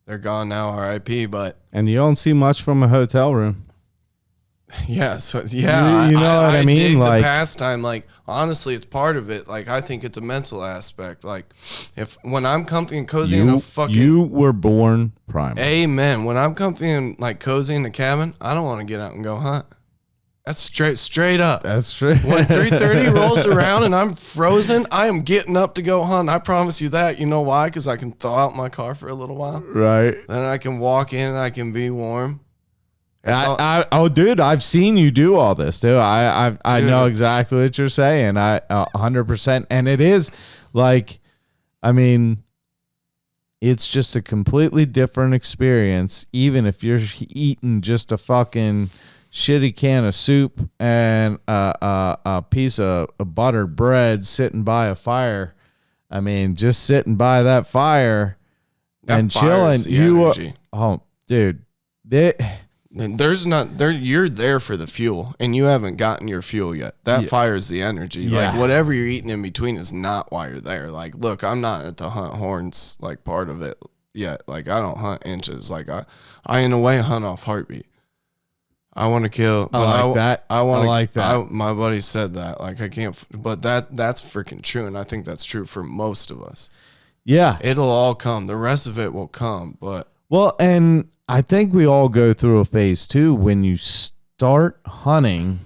They're gone now, R.I.P., but... And you don't see much from a hotel room. Yeah, so yeah, you know what I mean? Dig like the pastime. Like honestly, it's part of it. Like I think it's a mental aspect. Like when I'm comfy and cozy in a fucking, you were born primal. Amen. When I'm comfy and like cozy in the cabin, I don't want to get out and go hunt. That's straight up. That's true. When 3:30 rolls around and I'm frozen, I am getting up to go hunt. I promise you that. You know why? Because I can thaw out my car for a little while. Right. Then I can walk in. I can be warm. Dude, I've seen you do all this too. I know exactly what you're saying. 100%. And it is like, I mean, it's just a completely different experience. Even if you're eating just a fucking shitty can of soup and a piece of buttered bread sitting by a fire. I mean, just sitting by that fire and chilling. Dude, you're there for the fuel, and you haven't gotten your fuel yet. That fire's the energy. Yeah. Like whatever you're eating in between is not why you're there. Like, look, I'm not at the hunt horns like part of it yet. Like I don't hunt inches. Like I in a way hunt off heartbeat. I want to kill. I like that. My buddy said that. Like I can't. But that's freaking true, and I think that's true for most of us. Yeah, it'll all come. The rest of it will come. But well, and I think we all go through a phase too. When you start hunting,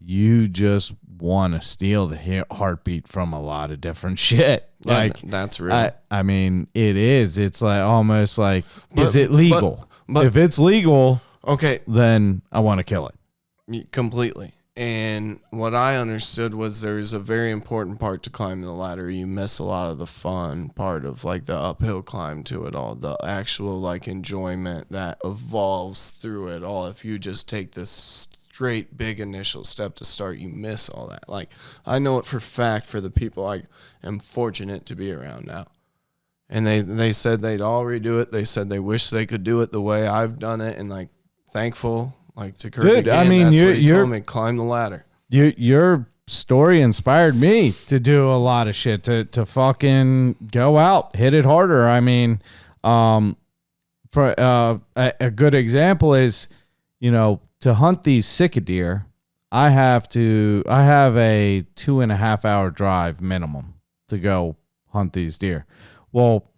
you just want to steal the heartbeat from a lot of different shit. Like that's real. I mean, it is. It's like almost like, is it legal? But if it's legal, okay, then I want to kill it completely. And what I understood was there's a very important part to climbing the ladder. You miss a lot of the fun part of like the uphill climb to it all, the actual like enjoyment that evolves through it all. If you just take this straight big initial step to start, you miss all that. Like I know it for fact for the people I am fortunate to be around now. And they said they'd all redo it. They said they wish they could do it the way I've done it, and like thankful. Like to Kurt Dude, again, I mean, that's what he told me, climb the ladder. Your story inspired me to do a lot of shit, to fucking go out, hit it harder. I mean, for a good example is, to hunt these sika deer, I have a 2.5 hour drive minimum to go hunt these deer. Well,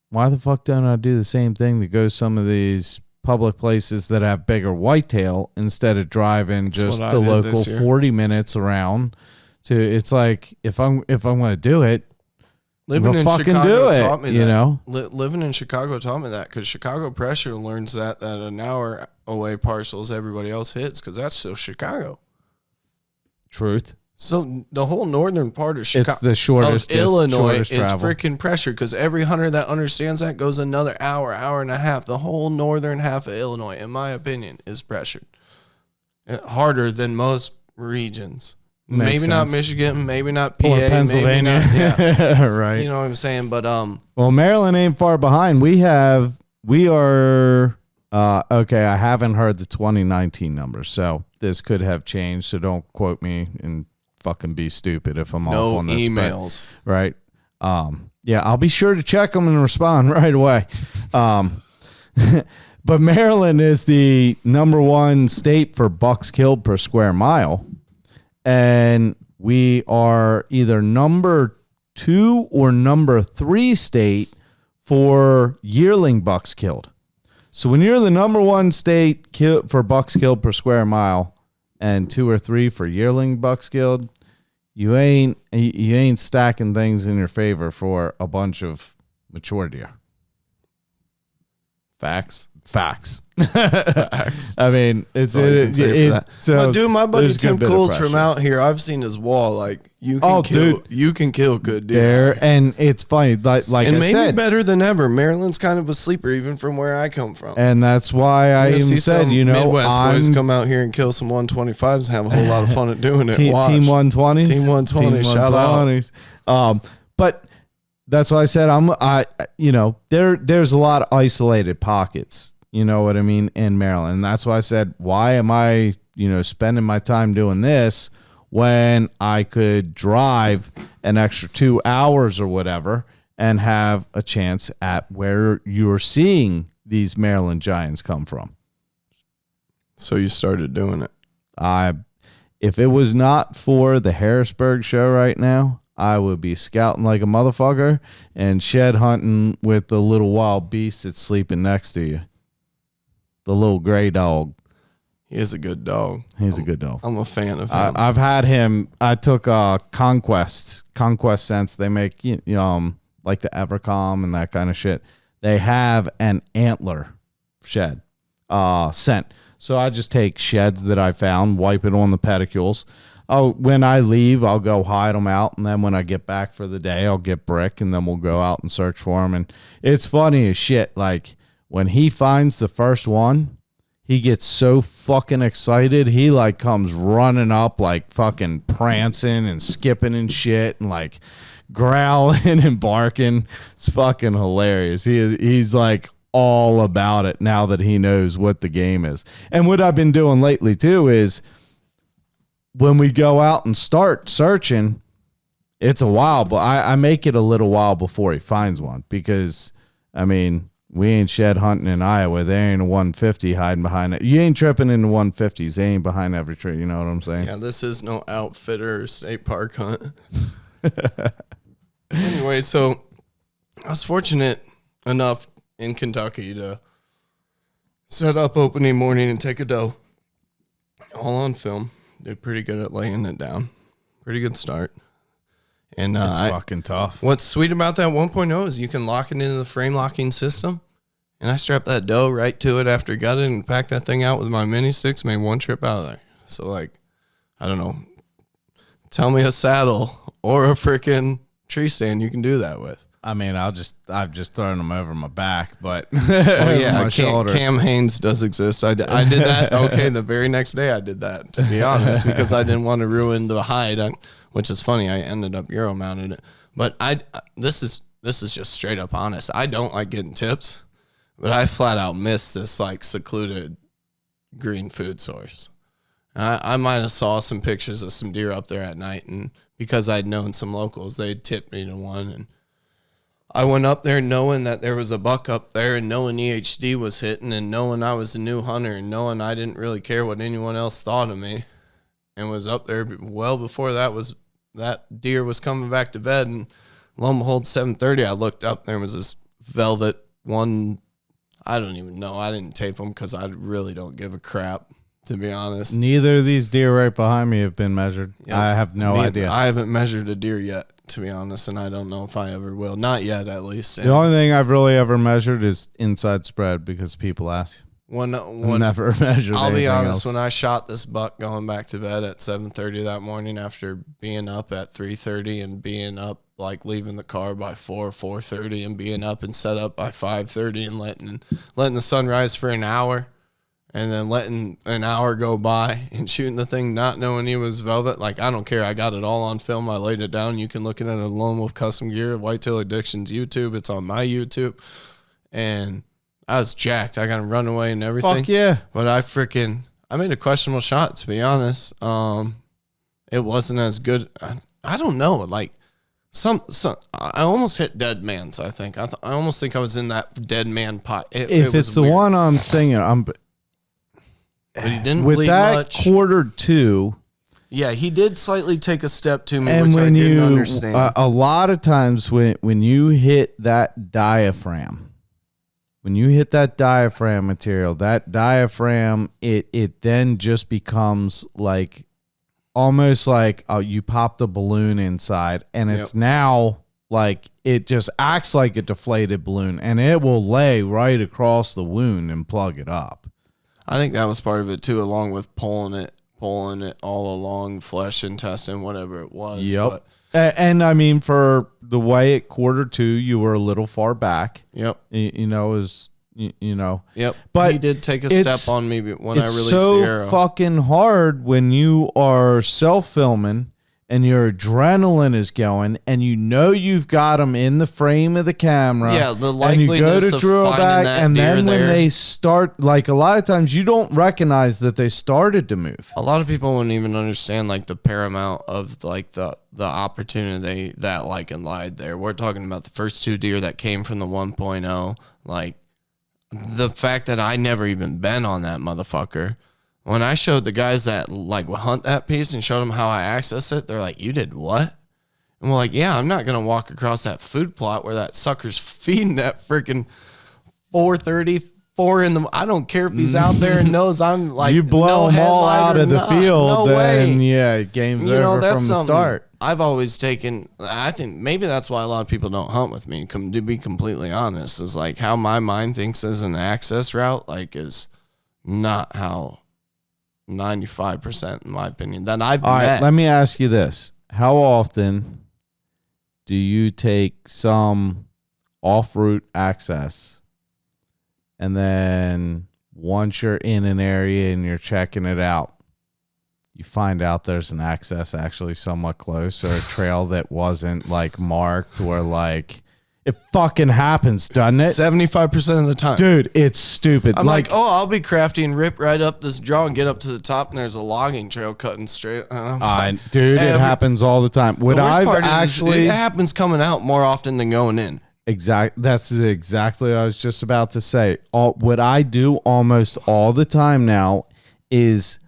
why the fuck don't I do the same thing to go some of these public places that have bigger whitetail instead of driving just the local 40 minutes around? It's like if I'm going to do it, living in fucking Chicago do it, taught me that. Living in Chicago taught me that, because Chicago pressure learns that an hour away parcels everybody else hits, because that's still Chicago. Truth. So the whole northern part of Chicago, it's the shortest Illinois shortest is travel. freaking pressure, because every hunter that understands that goes another hour and a half. The whole northern half of Illinois, in my opinion, is pressured harder than most regions. Maybe not Michigan, maybe not PA, or Pennsylvania. Maybe not, right. You know what I'm saying? But well, Maryland ain't far behind. We are okay. I haven't heard the 2019 numbers, so this could have changed. So don't quote me and fucking be stupid if I'm off on this. No emails, right? Yeah, I'll be sure to check them and respond right away. But Maryland is the number one state for bucks killed per square mile, and we are either number 2 or number 3 state for yearling bucks killed. So when you're the number 1 state for bucks killed per square mile and 2 or 3 for yearling bucks killed, you ain't stacking things in your favor for a bunch of mature deer. Facts. Facts. Facts. I mean, it's That's all you can say for that. so But dude, my buddy there's a good Tim bit of Cools from pressure. out here, I've seen his wall. Like you can you can kill good deer. there, and it's funny, like And I maybe said, better than ever. Maryland's kind of a sleeper, even from where I come from. and that's why I You're gonna even see said, some you know, Midwest boys I'm come out here and kill some 125s and have a whole lot of fun at doing it. Watch. Team 120s. Team 120, shout out. But that's why I said you know, there's a lot of isolated pockets, you know what I mean, in Maryland. And that's why I said, why am I, you know, spending my time doing this when I could drive an extra 2 hours or whatever and have a chance at where you're seeing these Maryland Giants come from. So you started doing it. If it was not for the Harrisburg show right now, I would be scouting like a motherfucker and shed hunting with the little wild beast that's sleeping next to you. The little gray dog. He is a good dog. He's a good dog. I'm a fan of him. I've had him. I took Conquest scents. They make like the Evercom and that kind of shit. They have an antler shed scent. So I just take sheds that I found, wipe it on the pedicules. Oh, when I leave, I'll go hide them out, and then when I get back for the day, I'll get Brick, and then we'll go out and search for them. And it's funny as shit. Like when he finds the first one, he gets so fucking excited. He like comes running up, like fucking prancing and skipping and shit, and like growling and barking. It's fucking hilarious. He's like all about it now that he knows what the game is. And what I've been doing lately too is when we go out and start searching, it's a while, but I make it a little while before he finds one because, I mean, we ain't shed hunting in Iowa. There ain't a 150 hiding behind it. You ain't tripping in the 150s. They ain't behind every tree. You know what I'm saying? Yeah, this is no outfitter or state park hunt. Anyway, so I was fortunate enough in Kentucky to set up opening morning and take a doe. All on film. Did pretty good at laying it down. Pretty good start. And It's fucking tough. what's sweet about that 1.0 is you can lock it into the frame locking system. And I strapped that doe right to it after gutted and packed that thing out with my mini sticks, made one trip out of there. So, like, I don't know. Tell me a saddle or a freaking tree stand you can do that with. I mean, I've just thrown them over my back, but Oh, yeah, my shoulder. Cam Haynes does exist. I did that. Okay, the very next day I did that, to be honest, because I didn't want to ruin the hide, which is funny. I ended up Euro mounted it. But this is just straight up honest. I don't like getting tips, but I flat out miss this like secluded green food source. I might have saw some pictures of some deer up there at night, and because I'd known some locals, they tipped me to one, and I went up there knowing that there was a buck up there and knowing EHD was hitting and knowing I was a new hunter and knowing I didn't really care what anyone else thought of me, and was up there well before that deer was coming back to bed. And lo and behold, 7:30, I looked up, there was this velvet one. I don't even know. I didn't tape them because I really don't give a crap, to be honest. Neither of these deer right behind me have been measured. Yeah. I have no idea. I haven't measured a deer yet, to be honest, and I don't know if I ever will. Not yet, at least. The only thing I've really ever measured is inside spread because people ask. When Never measured. I'll be honest, else. when I shot this buck going back to bed at 7:30 that morning after being up at 3:30 and being up, like leaving the car by 4:30 and being up and set up by 5:30 and letting the sun rise for an hour and then letting an hour go by and shooting the thing not knowing he was velvet, like, I don't care. I got it all on film. I laid it down. You can look at it at Lone Wolf Custom Gear, Whitetail Addictions YouTube. It's on my YouTube. And I was jacked. I got to run away and everything. Fuck yeah. But I made a questionable shot, to be honest. It wasn't as good. I don't know. Like some I almost hit dead man's, I think. I almost think I was in that dead man pot. If it's the weird. one I'm thinking, But he didn't with bleed that much. quarter two. Yeah, he did slightly take a step to me, And which I when didn't you, understand. a lot of times when you hit that diaphragm, material, that diaphragm, it then just becomes like almost like you popped a balloon inside, and it's now like it just acts like a deflated balloon, and it will lay right across the wound and plug it up. I think that was part of it too, along with pulling it all along, flesh, intestine, whatever it was. Yep. And I mean, for the way at quarter 2, you were a little far back. Yep. You know, is you know. Yep. But he did take a step on me when I released it's so Sierra. fucking hard when you are self-filming and your adrenaline is going, and you know you've got them in the frame of the camera. Yeah, the and you go likeliness to of drill finding back, that and deer then when there. they start, like a lot of times you don't recognize that they started to move. A lot of people wouldn't even understand like the paramount of like the opportunity that like lied there. We're talking about the first 2 deer that came from the 1.0. Like the fact that I never even been on that motherfucker. When I showed the guys that like hunt that piece and showed them how I access it, they're like, "You did what?" And we're like, "Yeah, I'm not gonna walk across that food plot where that sucker's feeding that freaking 4:30, 4 in the. I don't care if he's out there and knows I'm like You blow them all out of the field, no then way. yeah, game's over That's from the something start. I've always taken. I think maybe that's why a lot of people don't hunt with me. To be completely honest, is like how my mind thinks as an access route, like is not how 95%, in my opinion, that I've All met. right, let me ask you this. How often do you take some off-route access, and then once you're in an area and you're checking it out, you find out there's an access actually somewhat close, or a trail that wasn't like marked, or like it fucking happens, doesn't it? 75% of the time. Dude, it's stupid. I'm like, oh, I'll be crafty and rip right up this draw and get up to the top, and there's a logging trail cutting straight. Dude, it happens all the time. What The worst I've part is actually it happens coming out more often than going in. That's exactly what I was just about to say. What I do almost all the time now is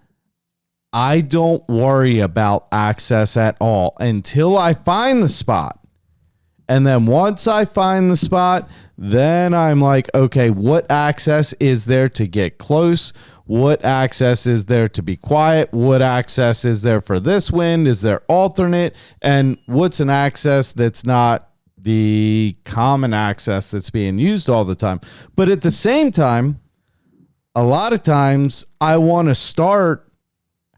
I don't worry about access at all until I find the spot. And then once I find the spot, then I'm like, okay, what access is there to get close? What access is there to be quiet? What access is there for this wind? Is there alternate? And what's an access that's not the common access that's being used all the time? But at the same time, a lot of times I want to start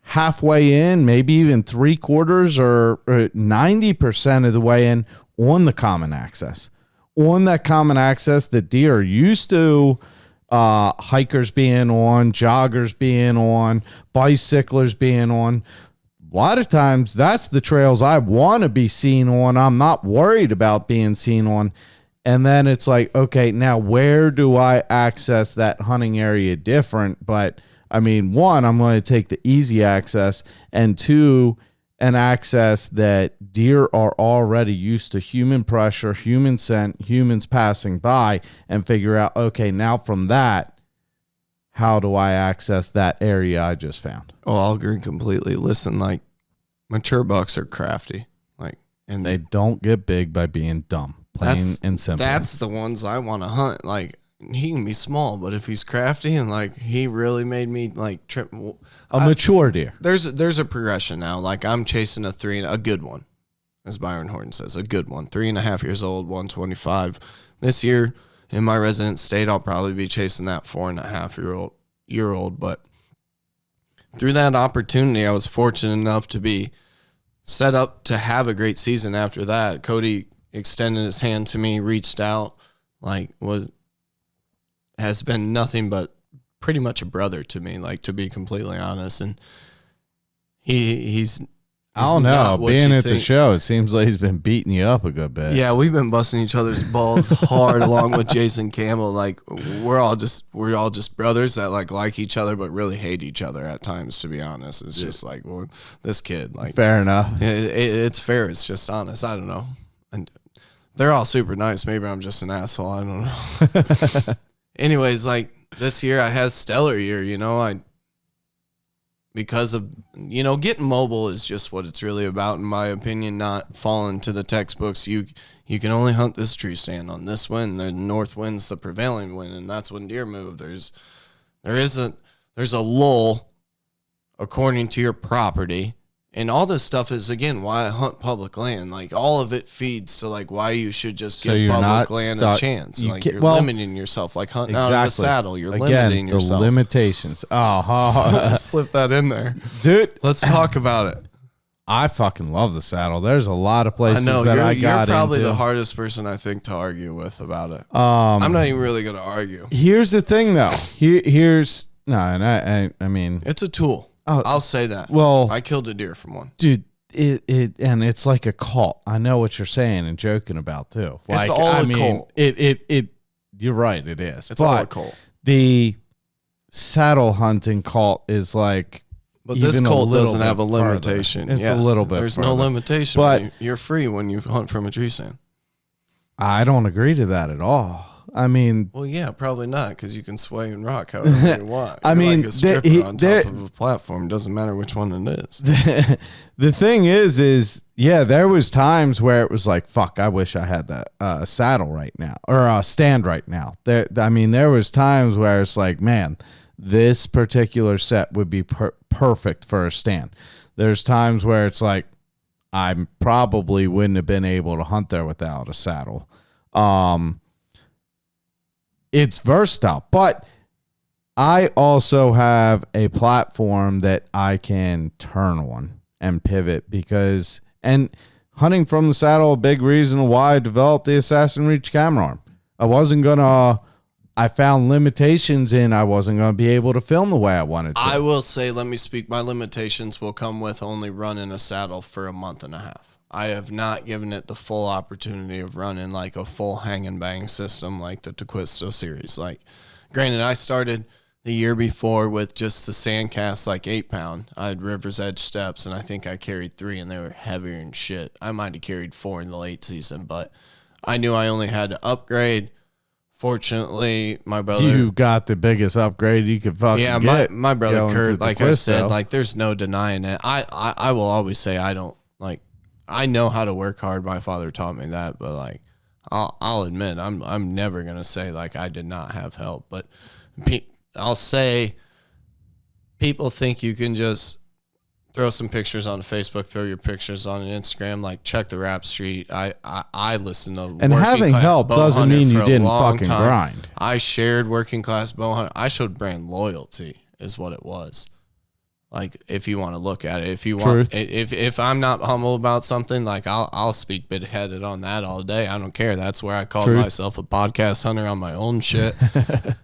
halfway in, maybe even 3/4 or 90% of the way in on the common access, on that common access that deer are used to, hikers being on, joggers being on, bicyclers being on. A lot of times that's the trails I want to be seen on. I'm not worried about being seen on. And then it's like, okay, now where do I access that hunting area different? But I mean, 1, I'm going to take the easy access, and 2, an access that deer are already used to human pressure, human scent, humans passing by, and figure out, okay, now from that, how do I access that area I just found? Oh, I'll agree completely. Listen, like mature bucks are crafty, like, and They don't get big by being dumb, plain and simple. That's the ones I want to hunt. Like, he can be small, but if he's crafty and like he really made me like trip. A mature deer. There's a progression now. Like I'm chasing a good one, as Byron Horton says, a good one. 3.5 years old, 125. This year in my resident state, I'll probably be chasing that 4.5-year-old. But through that opportunity, I was fortunate enough to be set up to have a great season after that. Cody extended his hand to me, reached out, has been nothing but pretty much a brother to me, like, to be completely honest. And he's I don't know. Being at the show, it seems like he's been beating you up a good bit. Yeah, we've been busting each other's balls hard along with Jason Campbell. Like we're all just brothers that like each other but really hate each other at times, to be honest. It's just like, well, this kid, like, fair enough. It's fair. It's just honest. I don't know. And they're all super nice. Maybe I'm just an asshole. I don't know. Anyways, like this year I had a stellar year, because of, getting mobile is just what it's really about, in my opinion, not falling to the textbooks. You can only hunt this tree stand on this wind. The north wind's the prevailing wind, and that's when deer move. There's a lull according to your property, And all this stuff is, again, why I hunt public land. Like, all of it feeds to, like, why you should just give public land a chance. Like, you're limiting yourself. Like, hunting out of a saddle, you're limiting yourself. The limitations. Oh, slip that in there. Dude. Let's talk about it. I fucking love the saddle. There's a lot of places I know, that I got you're probably into. the hardest person, I think, to argue with about it. I'm not even really going to argue. Here's the thing, though. I mean... It's a tool. I'll say that. Well, I killed a deer from one. Dude, and it's like a cult. I know what you're saying and joking about too. Like, it's all a cult. You're right, it is. It's all a cult. The saddle hunting cult is like, but this cult doesn't have a limitation. Further. It's a little bit. There's no limitation. But you're free when you hunt from a tree stand. I don't agree to that at all. I mean, well, yeah, probably not, because you can sway and rock however you want. I mean, like a stripper on top of a platform. Doesn't matter which one it is. The thing is, yeah, there was times where it was like, fuck, I wish I had that saddle right now, or a stand right now. There was times where it's like, man, this particular set would be perfect for a stand. There's times where it's like, I probably wouldn't have been able to hunt there without a saddle. It's versatile, but I also have a platform that I can turn on and pivot and hunting from the saddle, a big reason why I developed the Assassin Reach camera arm. I found limitations in I wasn't going to be able to film the way I wanted to. I will say, let me speak, my limitations will come with only running a saddle for a month and a half. I have not given it the full opportunity of running like a full hang and bang system like the Tequisto series. Like, granted, I started the year before with just the Sandcast, like 8-pound. I had River's Edge steps, and I think I carried 3, and they were heavier than shit. I might have carried 4 in the late season, but I knew I only had to upgrade. Fortunately, my brother... You got the biggest upgrade you could fucking get. Yeah, my brother Kurt, like I said, like, there's no denying it. I will always say I don't, like... I know how to work hard. My father taught me that, but like, I'll admit, I'm never gonna say like I did not have help. But I'll say, people think you can just throw some pictures on Facebook, throw your pictures on Instagram, like check the rap street. I listen to and having help doesn't mean you didn't fucking grind. I shared working class bow hunter. I showed brand loyalty, is what it was. Like, if you want to look at it, if you want, if I'm not humble about something, like I'll speak big headed on that all day. I don't care. That's where I called myself a podcast hunter on my own shit.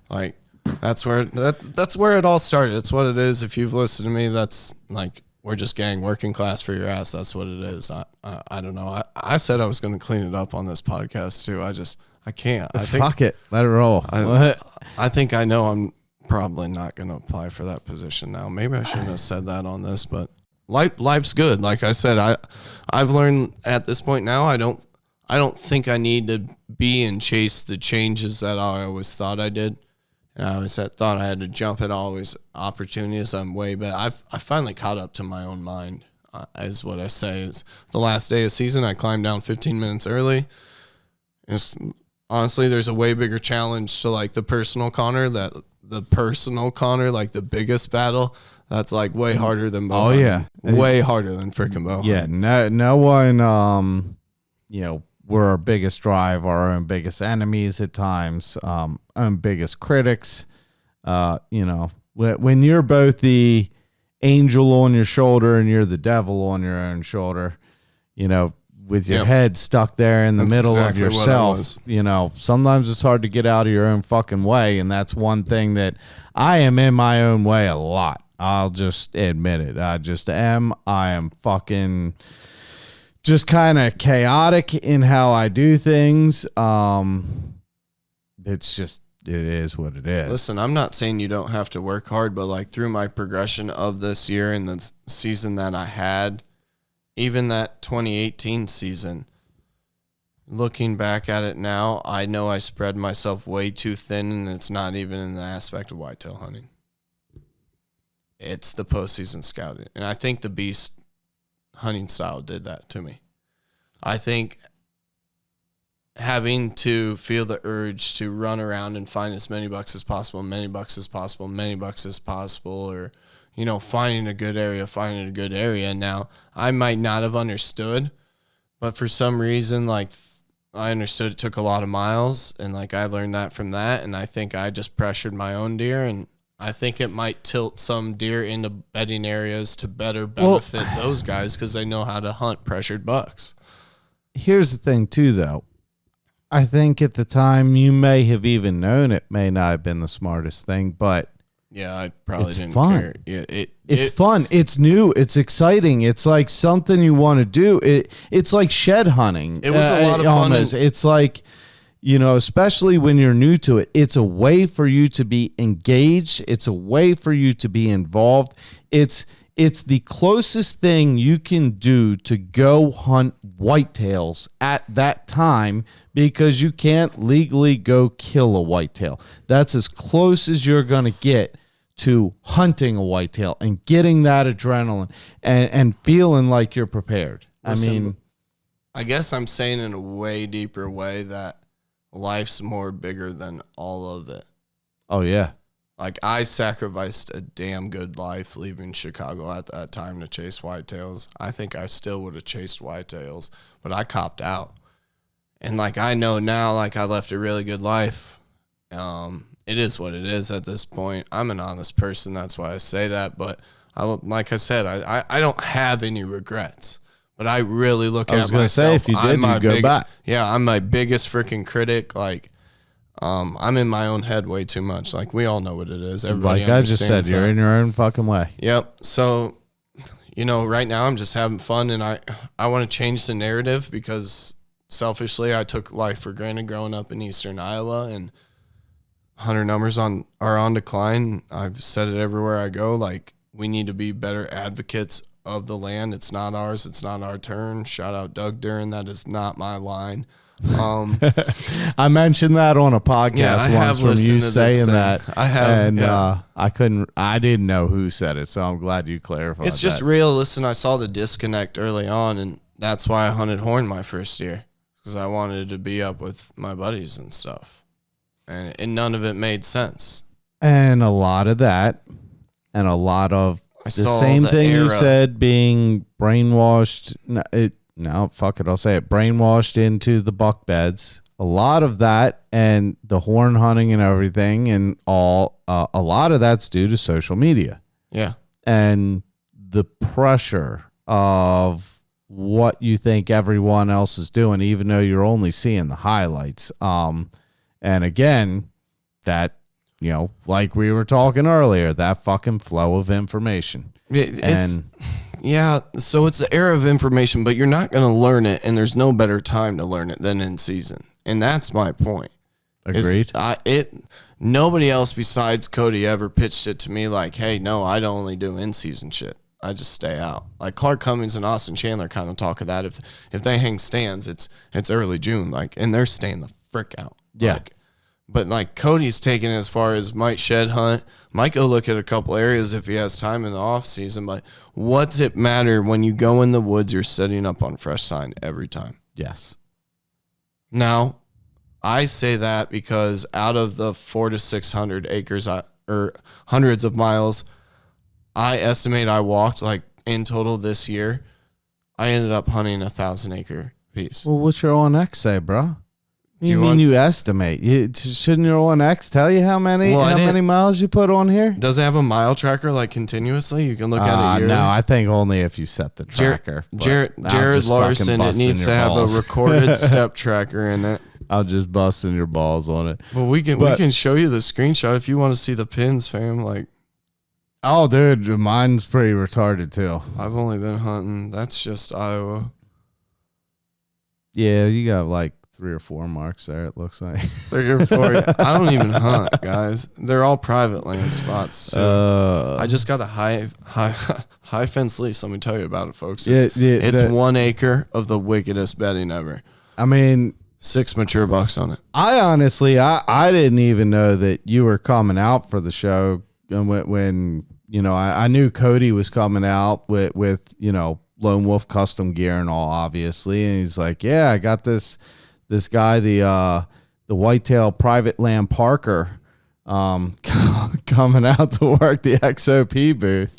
Like, that's where it all started. It's what it is. If you've listened to me, that's like, we're just getting working class for your ass. That's what it is. I don't know. I said I was going to clean it up on this podcast too. I can't. Fuck it. Let it roll. I think I know I'm probably not going to apply for that position now. Maybe I shouldn't have said that on this, but life's good. Like I said, I've learned at this point now, I don't think I need to be and chase the changes that I always thought I did. And I always thought I had to jump at always opportunities. I'm way better. I finally caught up to my own mind, is what I say. It's the last day of season. I climbed down 15 minutes early. Honestly, there's a way bigger challenge to like the personal Conner, like the biggest battle. That's like way harder than bow hunting. Yeah, way harder than freaking bow hunting. Yeah, no one. We're our biggest drive, our own biggest enemies at times, own biggest critics. When you're both the angel on your shoulder and you're the devil on your own shoulder, with your head stuck there in the middle of yourself, sometimes it's hard to get out of your own fucking way. And that's one thing that I am in my own way a lot. I'll just admit it. I just am. I am fucking just kind of chaotic in how I do things. It's just, it is what it is. Listen, I'm not saying you don't have to work hard, but like through my progression of this year and the season that I had, even that 2018 season, looking back at it now, I know I spread myself way too thin, and it's not even in the aspect of whitetail hunting. It's the postseason scouting. And I think the beast hunting style did that to me. I think having to feel the urge to run around and find as many bucks as possible, or finding a good area. Now, I might not have understood, but for some reason, like, I understood it took a lot of miles, and like I learned that from that, and I think I just pressured my own deer, and I think it might tilt some deer into bedding areas to better benefit those guys because they know how to hunt pressured bucks. Here's the thing too, though. I think at the time you may have even known it may not have been the smartest thing, but yeah, I probably it's didn't fun. care. Yeah, it's fun. It's new. It's exciting. It's like something you want to do. It's like shed hunting. It was a lot of fun. It's like, especially when you're new to it, it's a way for you to be engaged. It's a way for you to be involved. It's the closest thing you can do to go hunt whitetails at that time because you can't legally go kill a whitetail. That's as close as you're going to get to hunting a whitetail and getting that adrenaline and feeling like you're prepared. Listen, I guess I'm saying in a way deeper way that life's more bigger than all of it. Oh, yeah. Like, I sacrificed a damn good life leaving Chicago at that time to chase whitetails. I think I still would have chased whitetails, but I copped out. And, like, I know now, like, I left a really good life. It is what it is at this point. I'm an honest person. That's why I say that. But, like I said, I don't have any regrets. But I really look at myself. I was going to say, if you did, you'd go back. Yeah, I'm my biggest freaking critic. Like, I'm in my own head way too much. Like, we all know what it is. Everybody like I just said, you're in your own fucking way. Yep. So, right now I'm just having fun, and I want to change the narrative because selfishly I took life for granted growing up in eastern Iowa, and hunter numbers are on decline. I've said it everywhere I go. Like, we need to be better advocates of the land. It's not ours. It's not our turn. Shout out Doug Duran. That is not my line. I mentioned that on a podcast once from you saying that. I have, and I didn't know who said it, so I'm glad you clarified. It's just real. Listen, I saw the disconnect early on, and that's why I hunted horn my first year, because I wanted to be up with my buddies and stuff, and none of it made sense. And a lot of that, and a lot of the same thing you said, being brainwashed. No, fuck it. I'll say it. Brainwashed into the buck beds. A lot of that and the horn hunting and everything and all, a lot of that's due to social media. Yeah. And the pressure of what you think everyone else is doing, even though you're only seeing the highlights. And again, that, like we were talking earlier, that fucking flow of information. Yeah, so it's the era of information, but you're not going to learn it, and there's no better time to learn it than in season. And that's my point. Agreed. Nobody else besides Cody ever pitched it to me like, hey, no, I don't only do in-season shit. I just stay out. Like Clark Cummings and Austin Chandler kind of talk of that. If they hang stands, it's early June, and they're staying the frick out. Yeah. But Cody's taking it as far as might shed hunt, might go look at a couple areas if he has time in the off season. But what's it matter when you go in the woods? You're setting up on fresh sign every time. Yes. Now, I say that because out of the 400 to 600 acres or hundreds of miles, I estimate I walked in total this year. I ended up hunting 1,000-acre piece. Well, what's your ONX say, bro? You estimate? Shouldn't your ONX tell you how many miles you put on here? Does it have a mile tracker continuously? You can look at it yearly? No, I think only if you set the tracker. Jared Larson, it needs to have a recorded step tracker in it. I'll just busting your balls on it. Well, we can show you the screenshot if you want to see the pins, fam. Oh, dude, mine's pretty retarded too. I've only been hunting. That's just Iowa. Yeah, you got 3 or 4 marks there, it looks like. 3 or 4. I don't even hunt, guys. They're all private land spots. I just got a high fence lease. Let me tell you about it, folks. It's 1 acre of the wickedest bedding ever. I mean, 6 mature bucks on it. I honestly, I didn't even know that you were coming out for the show when I knew Cody was coming out with Lone Wolf custom gear and all, obviously, and he's like, yeah, I got this guy, the Whitetail Private Land Parker, coming out to work the XOP booth.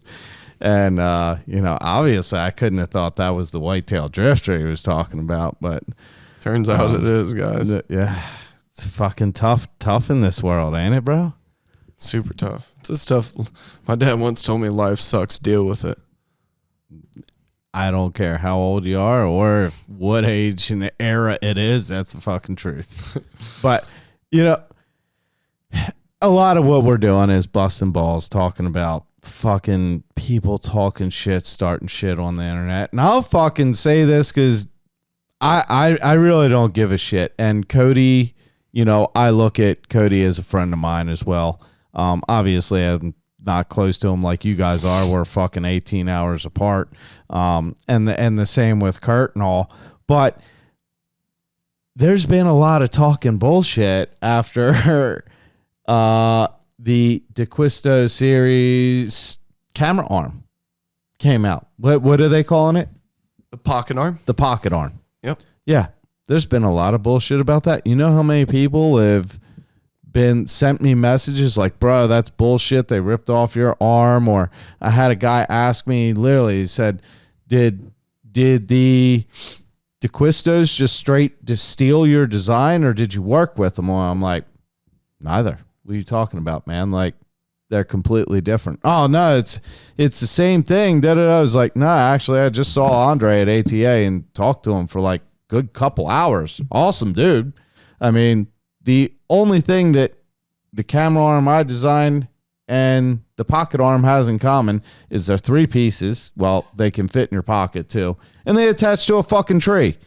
And, obviously I couldn't have thought that was the Whitetail Drifter he was talking about, but turns out it is, guys. Yeah. It's fucking tough in this world, ain't it, bro? Super tough. It's just tough. My dad once told me life sucks. Deal with it. I don't care how old you are or what age and era it is. That's the fucking truth. But, a lot of what we're doing is busting balls, talking about fucking people talking shit, starting shit on the internet. And I'll fucking say this because I really don't give a shit. And Cody, I look at Cody as a friend of mine as well. Obviously, I'm not close to him like you guys are. We're fucking 18 hours apart. And the same with Kurt and all. But there's been a lot of talking bullshit after the DeQuisto series camera arm came out. What are they calling it? The pocket arm? The pocket arm. Yep. Yeah. There's been a lot of bullshit about that. You know how many people have sent me messages like, bro, that's bullshit. They ripped off your arm. Or I had a guy ask me, literally, he said, did the DeQuistos just steal your design, or did you work with them? Well, I'm like, neither. What are you talking about, man? Like, they're completely different. Oh, no, it's the same thing. I was like, nah, actually, I just saw Andre at ATA and talked to him for like good couple hours. Awesome, dude. I mean, the only thing that the camera arm I designed and the pocket arm has in common is they're 3 pieces. Well, they can fit in your pocket too. And they attach to a fucking tree.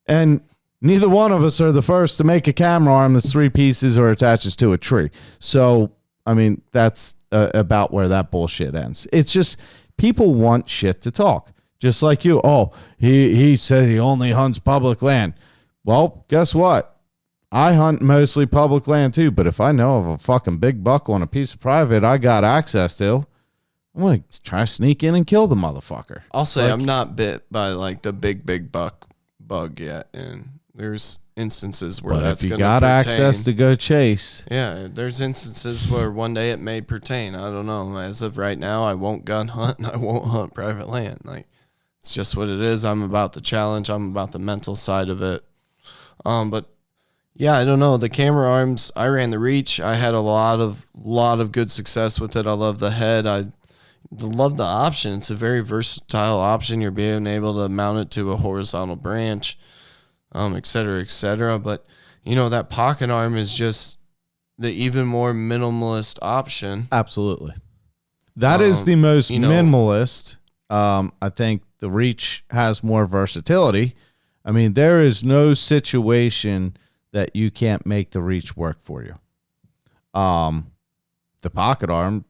And neither one of us are the first to make a camera arm that's 3 pieces or attaches to a tree. So, I mean, that's about where that bullshit ends. It's just people want shit to talk. Just like you. Oh, he said he only hunts public land. Well, guess what? I hunt mostly public land too, but if I know of a fucking big buck on a piece of private I got access to, I'm going to try to sneak in and kill the motherfucker. I'll say I'm not bit by like the big buck bug yet, and there's instances where that's going to pertain. If you got access to go chase. Yeah, there's instances where one day it may pertain. I don't know. As of right now, I won't gun hunt and I won't hunt private land. Like, it's just what it is. I'm about the challenge. I'm about the mental side of it. But yeah, I don't know. The camera arms, I ran the Reach. I had a lot of good success with it. I love the head. I love the option. It's a very versatile option. You're being able to mount it to a horizontal branch, et cetera, et cetera. But, that pocket arm is just the even more minimalist option. Absolutely. That is the most minimalist. I think the Reach has more versatility. I mean, there is no situation that you can't make the Reach work for you. The pocket arm,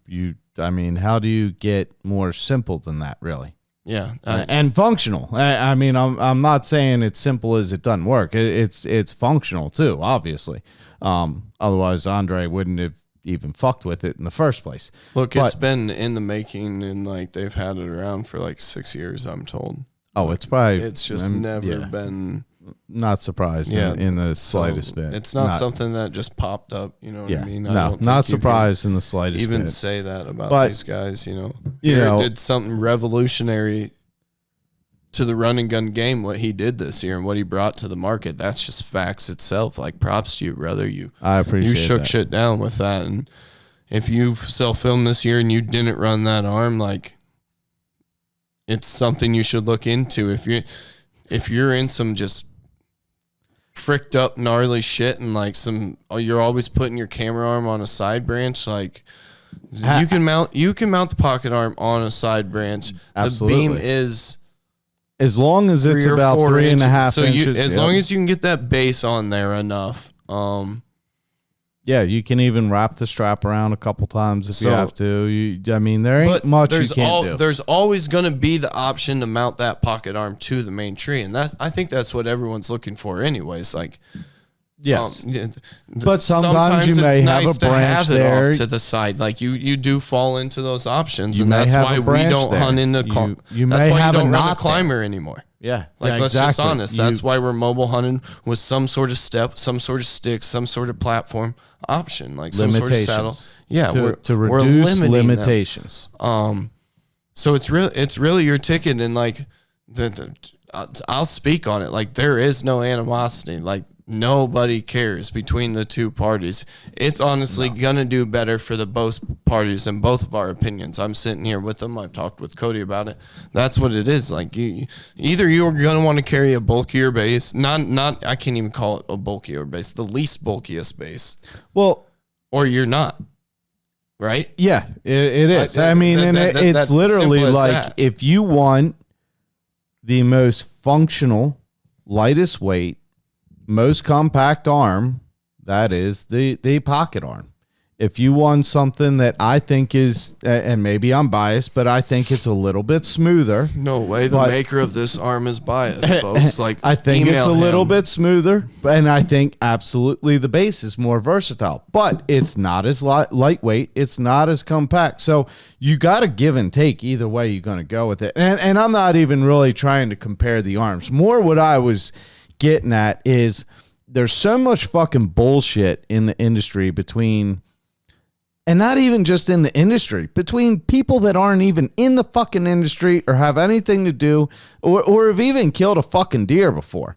how do you get more simple than that, really? Yeah, and functional. I mean, I'm not saying it's simple as it doesn't work. It's functional too, obviously. Otherwise, Andre wouldn't have even fucked with it in the first place. Look, it's been in the making, and like they've had it around for like 6 years, I'm told. Oh, it's just never been. Not surprised in the slightest bit. It's not something that just popped up. You know what I mean? No, not surprised in the slightest even bit. Say that about these guys. Did something revolutionary to the run and gun game. What he did this year and what he brought to the market. That's just facts itself. Like, props to you, brother. I appreciate you shook that. Shit down with that. And if you self-filmed this year and you didn't run that arm, like, it's something you should look into. If you're in some just fricked up gnarly shit and like you're always putting your camera arm on a side branch, like you can mount the pocket arm on a side branch. Absolutely. The beam is, as long as it's about 3.5 inches. As long as you can get that base on there enough. Yeah, you can even wrap the strap around a couple times if you have to. There ain't much you can't do. There's always going to be the option to mount that pocket arm to the main tree, and I think that's what everyone's looking for anyways. Like, yes. But sometimes you may have a branch there. Off to the side. Like, you do fall into those options, and that's why we don't hunt in the that's why you don't run a climber anymore. Yeah. Like, Yeah, let's just exactly. honest. That's why we're mobile hunting with some sort of step, some sort of stick, some sort of platform option, like some sort of saddle. Yeah, to we're reduce limiting limitations. So it's really your ticket, and like I'll speak on it. Like, there is no animosity. Like, nobody cares between the two parties. It's honestly gonna do better for the both parties in both of our opinions. I'm sitting here with them. I've talked with Cody about it. That's what it is. Like, either you're gonna want to carry a bulkier base, not I can't even call it a bulkier base, the least bulkiest base. Well, or you're not. Right? Yeah, it is. I mean, it's literally like that. If you want the most functional, lightest weight, most compact arm, that is the pocket arm. If you want something that I think is, and maybe I'm biased, but I think it's a little bit smoother. No way the maker of this arm is biased, folks. Like, I think it's a little bit smoother, and I think absolutely the base is more versatile, but it's not as lightweight. It's not as compact. So you got to give and take either way you're going to go with it. And I'm not even really trying to compare the arms. More what I was getting at is there's so much fucking bullshit in the industry between... And not even just in the industry, between people that aren't even in the fucking industry or have anything to do or have even killed a fucking deer before.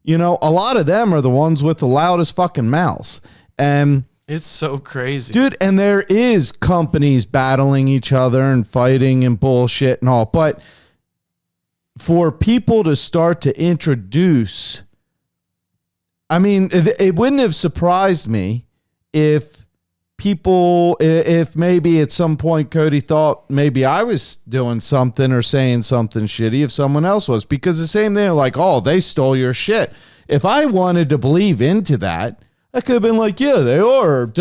You know, a lot of them are the ones with the loudest fucking mouths. And it's so crazy. Dude, and there is companies battling each other and fighting and bullshit and all. But for people to start to introduce, I mean, it wouldn't have surprised me if maybe at some point Cody thought maybe I was doing something or saying something shitty if someone else was, because the same thing, like, oh, they stole your shit. If I wanted to believe into that, I could have been like, yeah, they are,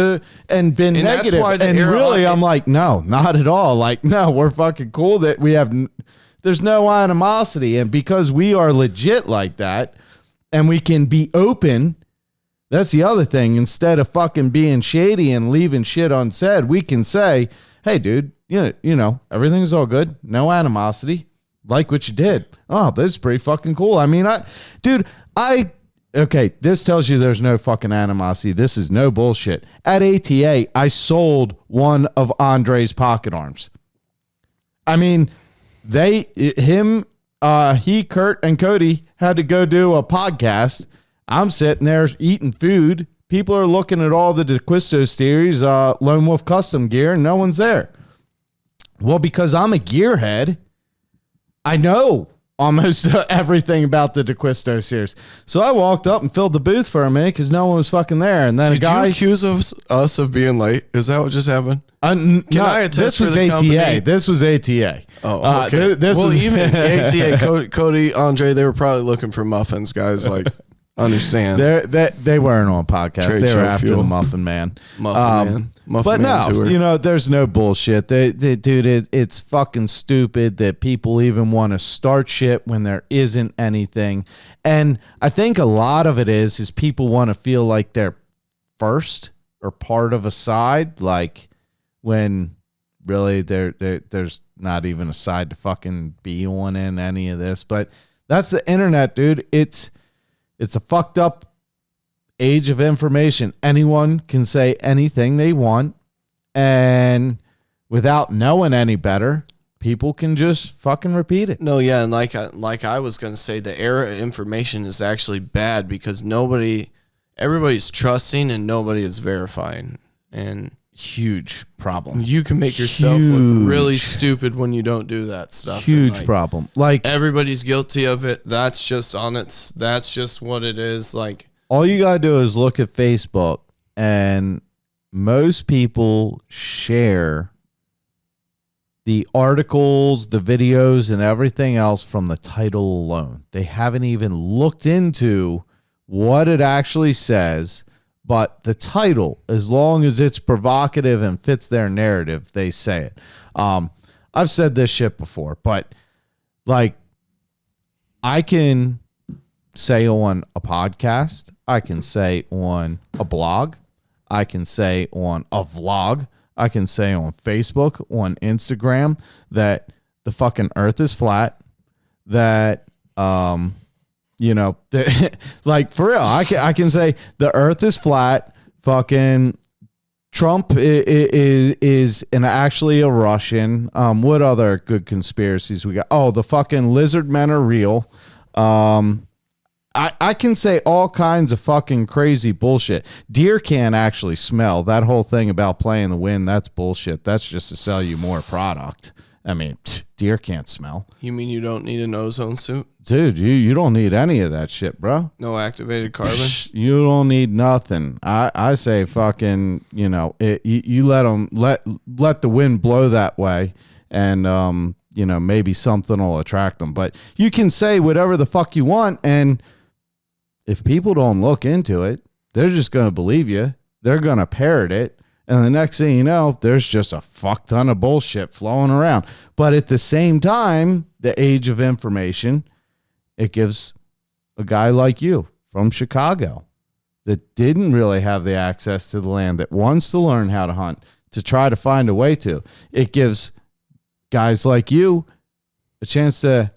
and been negative. That's why and really, I'm like, no, not at all. Like, no, we're fucking cool that we have, there's no animosity. And because we are legit like that and we can be open, that's the other thing. Instead of fucking being shady and leaving shit unsaid, we can say, hey, dude, you know, everything's all good. No animosity. Like what you did. Oh, this is pretty fucking cool. I mean, okay, this tells you there's no fucking animosity. This is no bullshit. At ATA, I sold one of Andre's pocket arms. I mean, he, Kurt, and Cody had to go do a podcast. I'm sitting there eating food. People are looking at all the DeQuisto series, Lone Wolf custom gear, and no one's there. Well, because I'm a gearhead, I know almost everything about the DeQuisto series. So I walked up and filled the booth for a minute because no one was fucking there. And then Did you accuse us of being late? Is that what just happened? Can I attest for the company? This was ATA. Oh, okay. Even ATA, Cody, Andre, they were probably looking for muffins, guys. Like, understand. They weren't on podcast. They were after the Muffin Man. Muffin but Man no, tour. you know, there's no bullshit. Dude, it's fucking stupid that people even want to start shit when there isn't anything. And I think a lot of it is people want to feel like they're first or part of a side, like when really there's not even a side to fucking be on in any of this. But that's the internet, dude. It's a fucked up age of information. Anyone can say anything they want, and without knowing any better, people can just fucking repeat it. No, yeah, and like I was going to say, the era of information is actually bad because everybody's trusting and nobody is verifying. And huge problem. You can make yourself look really stupid when you don't do that stuff. Huge problem. Like, everybody's guilty of it. That's just what it is. Like, all you got to do is look at Facebook, and most people share the articles, the videos, and everything else from the title alone. They haven't even looked into what it actually says. But the title, as long as it's provocative and fits their narrative, they say it. I've said this shit before, but like, I can say on a podcast, I can say on a blog, I can say on a vlog, I can say on Facebook, on Instagram, that the fucking earth is flat, that You know, like for real, I can say the earth is flat. Fucking Trump is actually a Russian. What other good conspiracies we got? Oh, the fucking lizard men are real. I can say all kinds of fucking crazy bullshit. Deer can't actually smell. That whole thing about playing the wind, that's bullshit. That's just to sell you more product. I mean, deer can't smell. You mean you don't need an ozone suit? Dude, you don't need any of that shit, bro. No activated carbon? You don't need nothing. I say fucking, you know, you let them, let the wind blow that way, and, you know, maybe something will attract them. But you can say whatever the fuck you want, and if people don't look into it, they're just going to believe you. They're going to parrot it. And the next thing you know, there's just a fuck ton of bullshit flowing around. But at the same time, the age of information, it gives a guy like you from Chicago that didn't really have the access to the land, that wants to learn how to hunt, to try to find a way to. It gives guys like you a chance to,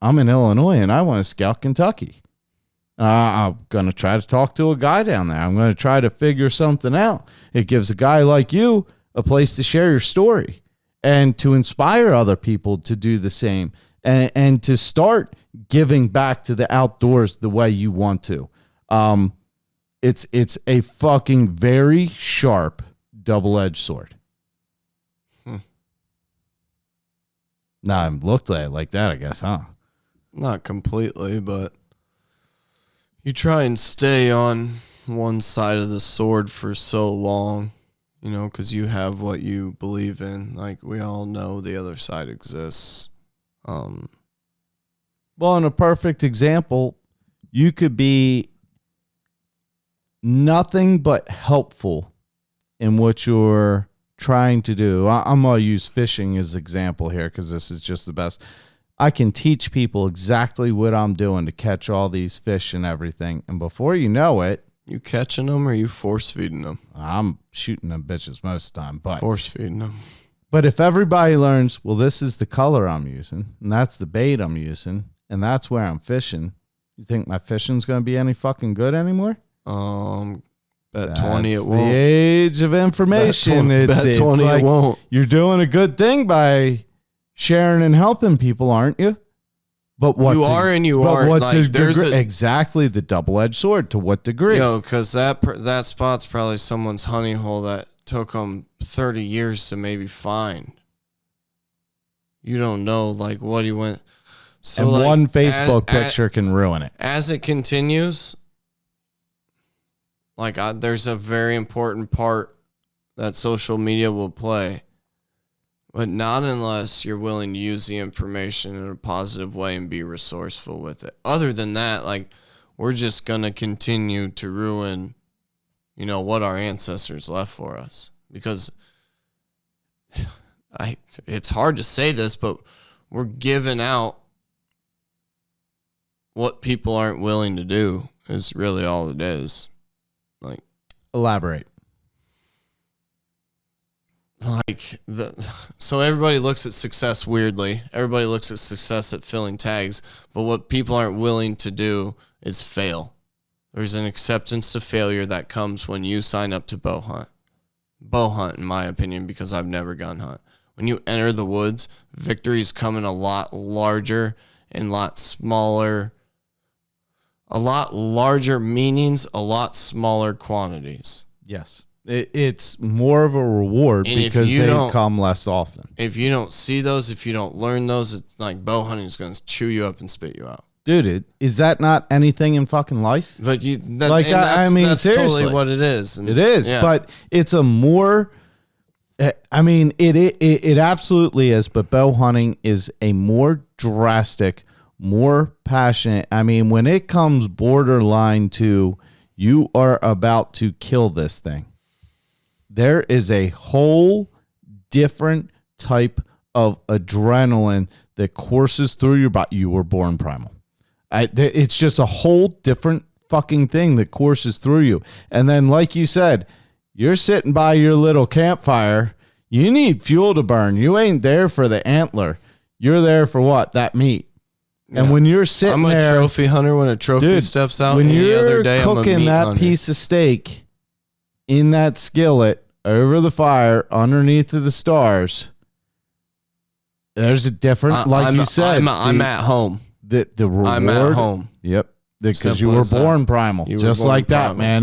I'm in Illinois and I want to scout Kentucky. I'm going to try to talk to a guy down there. I'm going to try to figure something out. It gives a guy like you a place to share your story and to inspire other people to do the same, and to start giving back to the outdoors the way you want to. It's a fucking very sharp double-edged sword. Nah, I looked at it like that, I guess, huh? Not completely, but you try and stay on one side of the sword for so long, you know, because you have what you believe in. Like, we all know the other side exists. Well, in a perfect example, you could be nothing but helpful in what you're trying to do. I'm going to use fishing as an example here because this is just the best. I can teach people exactly what I'm doing to catch all these fish and everything. And before you know it, you catching them or you force feeding them? I'm shooting them bitches most of the time, but force feeding them. But if everybody learns, well, this is the color I'm using, and that's the bait I'm using, and that's where I'm fishing, you think my fishing's going to be any fucking good anymore? Bet 20 it won't. The age of information. Bet 20 like it won't. You're doing a good thing by sharing and helping people, aren't you? But what you are and you are. Like, exactly the double-edged sword. To what degree? Yo, because that spot's probably someone's honey hole that took them 30 years to maybe find. You don't know like what he went. So and like, one Facebook picture can ruin it. As it continues, like there's a very important part that social media will play. But not unless you're willing to use the information in a positive way and be resourceful with it. Other than that, like, we're just going to continue to ruin, you know, what our ancestors left for us. Because it's hard to say this, but we're giving out what people aren't willing to do is really all it is. Like, elaborate. Like so everybody looks at success weirdly. Everybody looks at success at filling tags, but what people aren't willing to do is fail. There's an acceptance to failure that comes when you sign up to bow hunt. Bow hunt, in my opinion, because I've never gun hunt. When you enter the woods, victories come in a lot larger and lot smaller. A lot larger meanings, a lot smaller quantities. Yes. It's more of a reward and because they come less often. If you don't see those, if you don't learn those, it's like bow hunting is going to chew you up and spit you out. Dude, is that not anything in fucking life? But that's seriously, totally what it is. And it is, yeah. But it's a more, I mean, it absolutely is, but bow hunting is a more drastic, more passionate. I mean, when it comes borderline to you are about to kill this thing, there is a whole different type of adrenaline that courses through your body. You were born primal. It's just a whole different fucking thing that courses through you. And then, like you said, you're sitting by your little campfire. You need fuel to burn. You ain't there for the antler. You're there for what? That meat. And when you're sitting I'm a there, trophy hunter. When a trophy dude, steps out when any you're other day, I'm a cooking meat that hunter. piece of steak in that skillet over the fire underneath of the stars, there's a different, you said. I'm at home. The reward. I'm at home. Yep. Because you Simple were as that. born primal, You were just born like that, primal. man.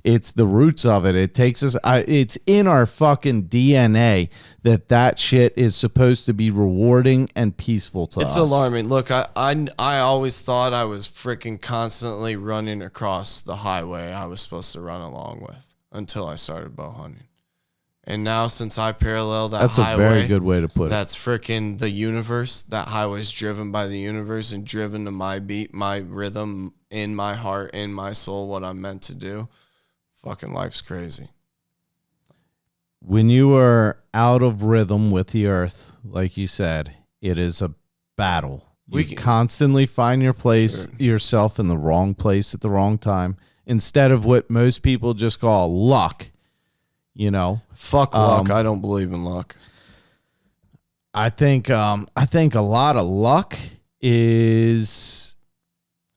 It's the roots of it. It takes us. It's in our fucking DNA that shit is supposed to be rewarding and peaceful to us. It's alarming. Look, I always thought I was freaking constantly running across the highway I was supposed to run along with until I started bow hunting. And now since I parallel that That's highway, a very good way to put it. that's freaking the universe. That highway's driven by the universe and driven to my beat, my rhythm in my heart, in my soul, what I'm meant to do. Fucking life's crazy. When you are out of rhythm with the earth, like you said, it is a battle. You constantly find yourself in the wrong place at the wrong time, instead of what most people just call luck. You know, Fuck luck. I don't believe in luck. I think a lot of luck is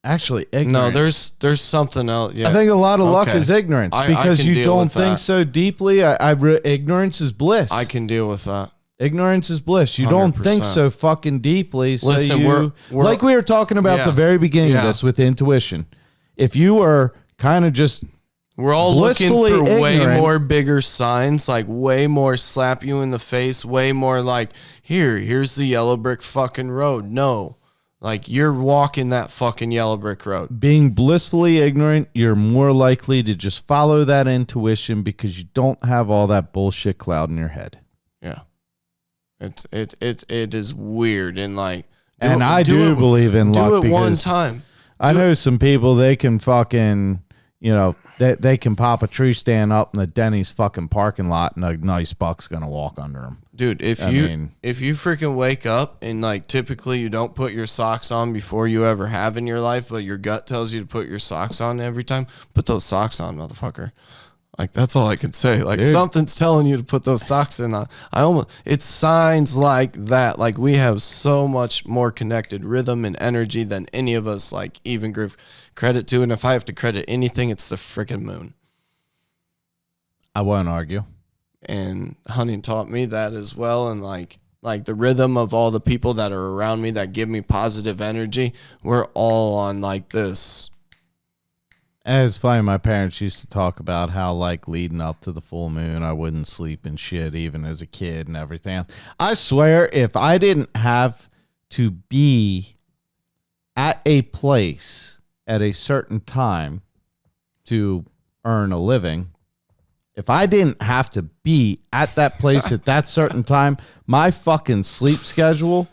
actually ignorance. No, there's something else. Yeah. I think a lot of luck Okay. is ignorance I because can you deal don't with think that. so deeply. Ignorance is bliss. I can deal with that. Ignorance is bliss. You don't think 100%. so fucking deeply. So Listen, we're like we were talking about Yeah. the very beginning of Yeah. this with intuition. If you are kind of just We're all looking blissfully for way ignorant. more bigger signs, like way more slap you in the face, way more like, here's the yellow brick fucking road. No, like you're walking that fucking yellow brick road. being blissfully ignorant, you're more likely to just follow that intuition because you don't have all that bullshit cloud in your head. Yeah, it is weird and like, I do believe in luck. Do it because one time. I know some people, they can fucking, they can pop a tree stand up in the Denny's fucking parking lot and a nice buck's going to walk under them. Dude, if you freaking wake up and like typically you don't put your socks on before you ever have in your life, but your gut tells you to put your socks on every time, put those socks on, motherfucker. Like that's all I can say. Like, dude, something's telling you to put those socks in on. It's signs like that. Like we have so much more connected rhythm and energy than any of us like even give credit to. And if I have to credit anything, it's the freaking moon. I won't argue. And hunting taught me that as well. And like the rhythm of all the people that are around me that give me positive energy, we're all on like this. And it's funny, my parents used to talk about how, like, leading up to the full moon, I wouldn't sleep and shit, even as a kid and everything else. I swear, if I didn't have to be at a place at a certain time to earn a living, if I didn't have to be at that place at that certain time, my fucking sleep schedule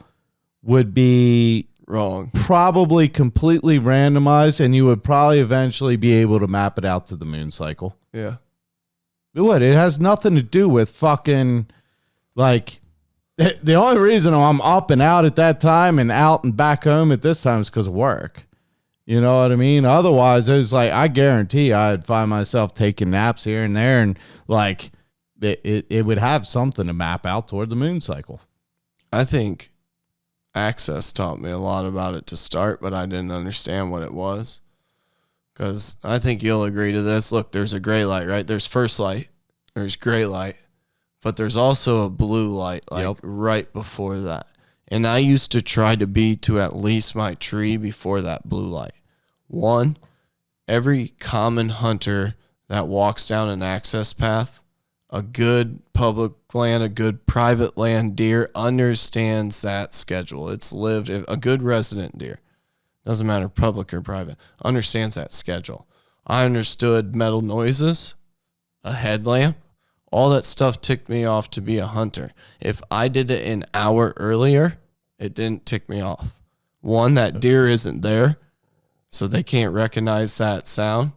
would be wrong, probably completely randomized, and you would probably eventually be able to map it out to the moon cycle. Yeah. It would. It has nothing to do with fucking, like, the only reason I'm up and out at that time and out and back home at this time is because of work. You know what I mean? Otherwise, it was like, I guarantee I'd find myself taking naps here and there, and like it would have something to map out toward the moon cycle. I think Access taught me a lot about it to start, but I didn't understand what it was. Because I think you'll agree to this. Look, there's a gray light, right? There's first light, there's gray light, but there's also a blue light, like right before that. And I used to try to be to at least my tree before that blue light. One, every common hunter that walks down an access path, a good public land, a good private land deer understands that schedule. It's lived. A good resident deer, doesn't matter public or private, understands that schedule. I understood metal noises, a headlamp, all that stuff ticked me off to be a hunter. If I did it an hour earlier, it didn't tick me off. One, that deer isn't there, so they can't recognize that sound.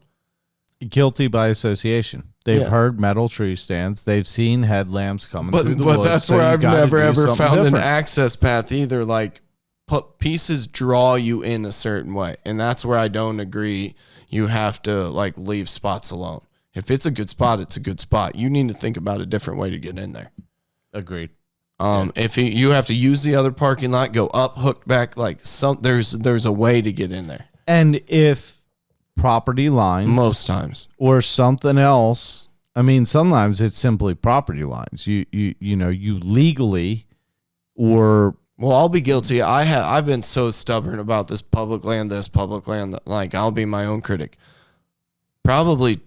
Guilty by association. They've heard metal tree stands. They've seen headlamps coming through the woods. But that's so where I've never ever found different. an access path either. Like, pieces draw you in a certain way, and that's where I don't agree. You have to like leave spots alone. If it's a good spot, it's a good spot. You need to think about a different way to get in there. Agreed. If you have to use the other parking lot, go up, hook back, like there's a way to get in there. And if property lines, Most times. or something else, I mean, sometimes it's simply property lines. You legally, or Well, I'll be guilty. I've been so stubborn about this public land, that, like, I'll be my own critic. Probably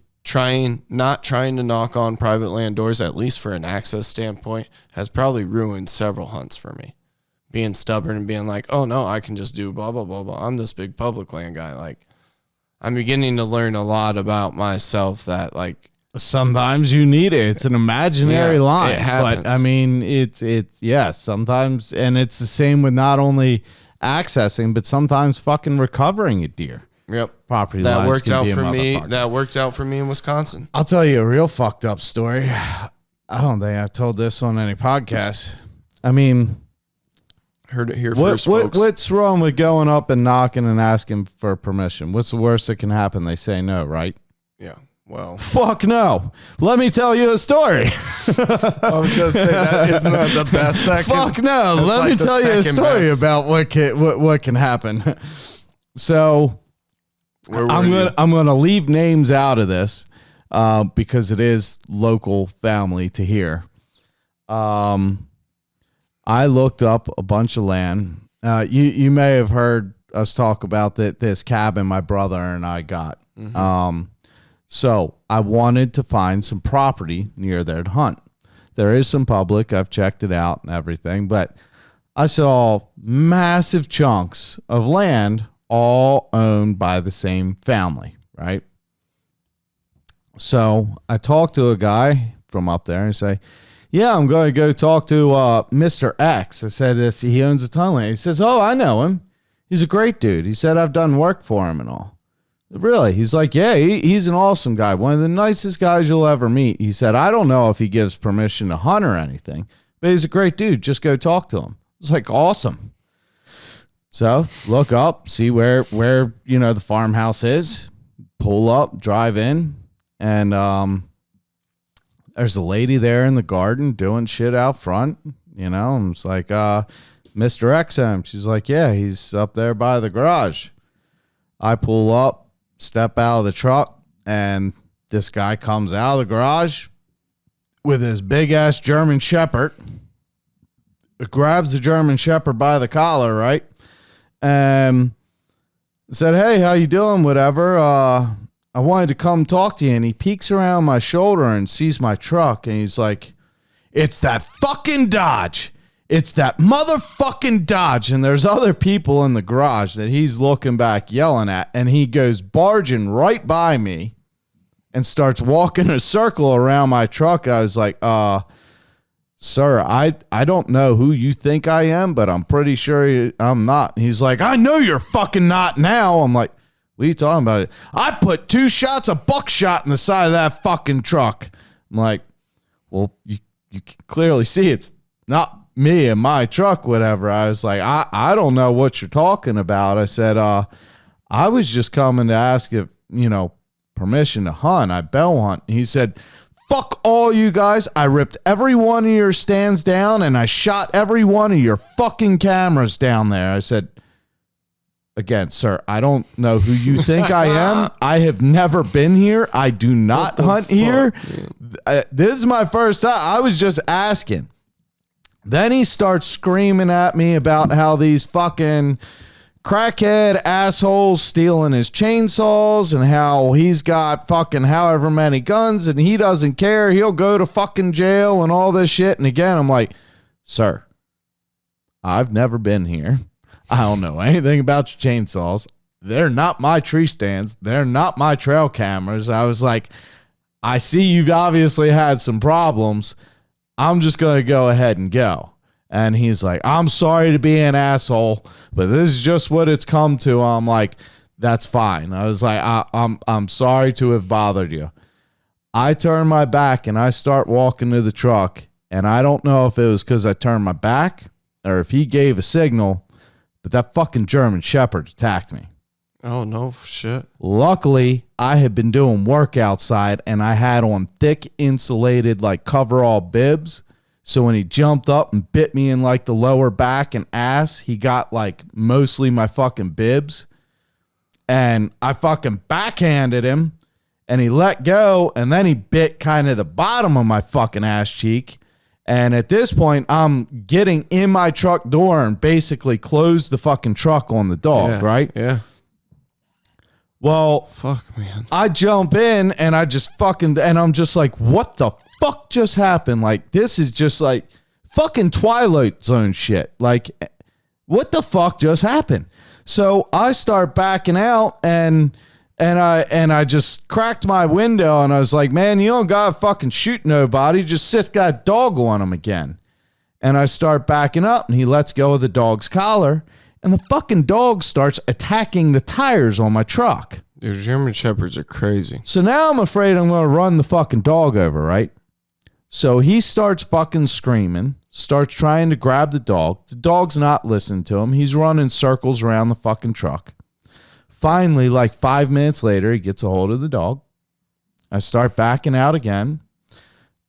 not trying to knock on private land doors, at least for an access standpoint, has probably ruined several hunts for me. Being stubborn and being like, oh no, I can just do blah, blah, blah, blah. I'm this big public land guy. Like, I'm beginning to learn a lot about myself that, like, sometimes you need it. It's an imaginary line. It happens. But I mean, it's sometimes, and it's the same with not only accessing, but sometimes fucking recovering a deer. Yep. Property That lines worked can out be a for me. motherfucker. That worked out for me in Wisconsin. I'll tell you a real fucked up story. I don't think I've told this on any podcast. I mean, Heard it here first, folks. what's wrong with going up and knocking and asking for permission? What's the worst that can happen? They say no, right? Yeah. Well, Fuck no. Let me tell you a story. I was going to say, that isn't that the best second? Fuck no. That's Let like me the tell you a second story best. about what can happen. So Where were I'm you? gonna leave names out of this because it is local family to hear. I looked up a bunch of land. You may have heard us talk about this cabin my brother and I got. So I wanted to find some property near there to hunt. There is some public. I've checked it out and everything, but I saw massive chunks of land all owned by the same family, right? So I talked to a guy from up there and say, yeah, I'm going to go talk to Mr. X. I said, this, he owns a ton of land. He says, oh, I know him. He's a great dude. He said, I've done work for him and all. Really? He's like, yeah, he's an awesome guy. One of the nicest guys you'll ever meet. He said, I don't know if he gives permission to hunt or anything, but he's a great dude. Just go talk to him. It's like, awesome. So look up, see where the farmhouse is, pull up, drive in, and there's a lady there in the garden doing shit out front, and it's like, Mr. XM. She's like, yeah, he's up there by the garage. I pull up, step out of the truck, and this guy comes out of the garage with his big ass German Shepherd, grabs the German Shepherd by the collar, right? And said, hey, how you doing? Whatever. I wanted to come talk to you. And he peeks around my shoulder and sees my truck. And he's like, it's that fucking Dodge. It's that motherfucking Dodge. And there's other people in the garage that he's looking back yelling at. And he goes barging right by me and starts walking a circle around my truck. I was like, sir, I don't know who you think I am, but I'm pretty sure I'm not. He's like, I know you're fucking not now. I'm like, what are you talking about? I put 2 shots of buckshot in the side of that fucking truck. I'm like, well, you can clearly see it's not me and my truck, whatever. I was like, I don't know what you're talking about. I said, I was just coming to ask if, permission to hunt. I bell hunt. He said, fuck all you guys. I ripped every one of your stands down and I shot every one of your fucking cameras down there. I said, again, sir, I don't know who you think I am. I have never been here. I do not hunt here. This is my first time. I was just asking. Then he starts screaming at me about how these fucking crackhead assholes stealing his chainsaws and how he's got fucking however many guns and he doesn't care. He'll go to fucking jail and all this shit. And again, I'm like, sir, I've never been here. I don't know anything about your chainsaws. They're not my tree stands. They're not my trail cameras. I was like, I see you've obviously had some problems. I'm just going to go ahead and go. And he's like, I'm sorry to be an asshole, but this is just what it's come to. I'm like, that's fine. I was like, I'm sorry to have bothered you. I turn my back and I start walking to the truck. And I don't know if it was because I turned my back or if he gave a signal, but that fucking German Shepherd attacked me. Oh, no shit. Luckily, I had been doing work outside and I had on thick insulated like coverall bibs. So when he jumped up and bit me in like the lower back and ass, he got like mostly my fucking bibs. And I fucking backhanded him and he let go. And then he bit kind of the bottom of my fucking ass cheek. And at this point, I'm getting in my truck door and basically closed the fucking truck on the dog, right? Yeah. Well, fuck, man. I jump in and I just fucking, and I'm just like, what the fuck just happened? Like, this is just like fucking Twilight Zone shit. Like, what the fuck just happened? So I start backing out and I just cracked my window and I was like, man, you don't gotta fucking shoot nobody. Just sit that dog on him again. And I start backing up and he lets go of the dog's collar and the fucking dog starts attacking the tires on my truck. Dude, German Shepherds are crazy. So now I'm afraid I'm going to run the fucking dog over, right? So he starts fucking screaming, starts trying to grab the dog. The dog's not listening to him. He's running circles around the fucking truck. Finally, like 5 minutes later, he gets a hold of the dog. I start backing out again.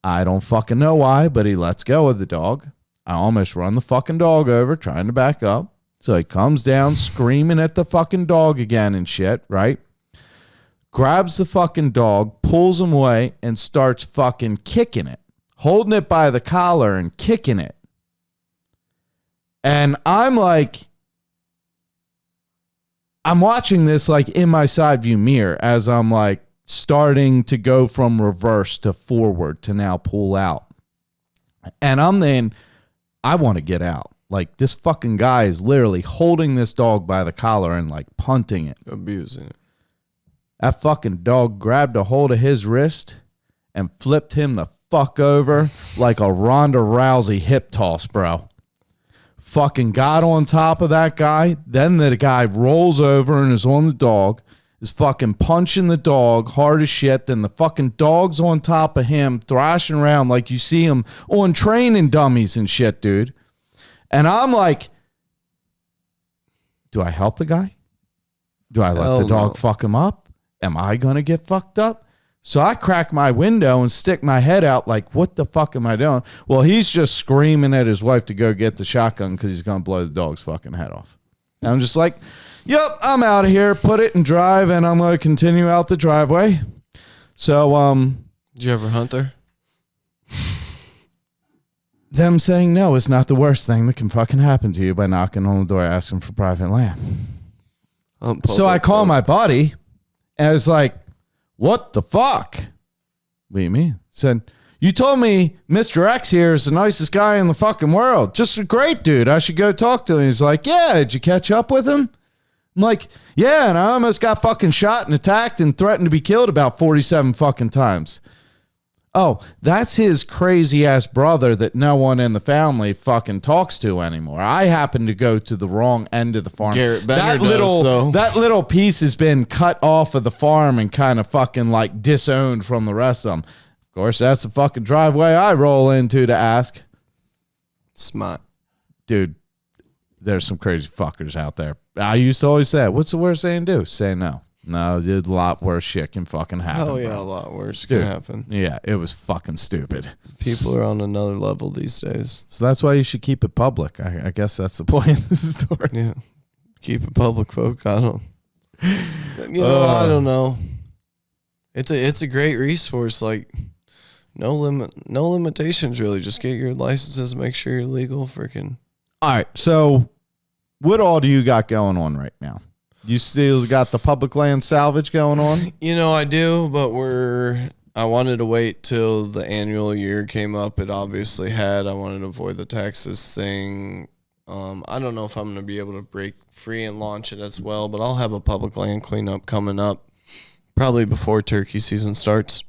I don't fucking know why, but he lets go of the dog. I almost run the fucking dog over trying to back up. So he comes down screaming at the fucking dog again and shit, right? Grabs the fucking dog, pulls him away, and starts fucking kicking it. Holding it by the collar and kicking it. And I'm like, I'm watching this like in my side view mirror as I'm like starting to go from reverse to forward to now pull out. And I'm then, I want to get out. Like this fucking guy is literally holding this dog by the collar and like punting it. Abusing it. That fucking dog grabbed a hold of his wrist and flipped him the fuck over like a Ronda Rousey hip toss, bro. Fucking got on top of that guy. Then the guy rolls over and is on the dog, is fucking punching the dog hard as shit. Then the fucking dog's on top of him, thrashing around like you see him on training dummies and shit, dude. And I'm like, do I help the guy? Do I let the dog fuck him up? Am I going to get fucked up? So I crack my window and stick my head out like, what the fuck am I doing? Well, he's just screaming at his wife to go get the shotgun because he's going to blow the dog's fucking head off. And I'm just like, yep, I'm out of here. Put it in drive, and I'm going to continue out the driveway. So, did you ever hunt there? Them saying no is not the worst thing that can fucking happen to you by knocking on the door asking for private land. So I call my buddy, and I was like, what the fuck? What do you mean? Said, you told me Mr. X here is the nicest guy in the fucking world. Just a great dude. I should go talk to him. He's like, yeah, did you catch up with him? I'm like, yeah, and I almost got fucking shot and attacked and threatened to be killed about 47 fucking times. Oh, that's his crazy ass brother that no one in the family fucking talks to anymore. I happen to go to the wrong end of the farm. Garrett Benner does. That little piece has been cut off of the farm and kind of fucking like disowned from the rest of them. Of course, that's the fucking driveway I roll into to ask. Smart. Dude, there's some crazy fuckers out there. I used to always say, what's the worst thing to do? Say no. No, a lot worse shit can fucking happen. Oh, yeah, bro. a lot worse can happen. Yeah, it was fucking stupid. People are on another level these days. So that's why you should keep it public. I guess that's the point of this story. Yeah. Keep it public, folk. I don't know. It's a great resource. Like, no limitations, really. Just get your licenses, make sure you're legal. Freaking. All right, so what all do you got going on right now? You still got the public land salvage going on? I do, but I wanted to wait till the annual year came up. It obviously had. I wanted to avoid the taxes thing. I don't know if I'm going to be able to break free and launch it as well, but I'll have a public land cleanup coming up probably before turkey season starts.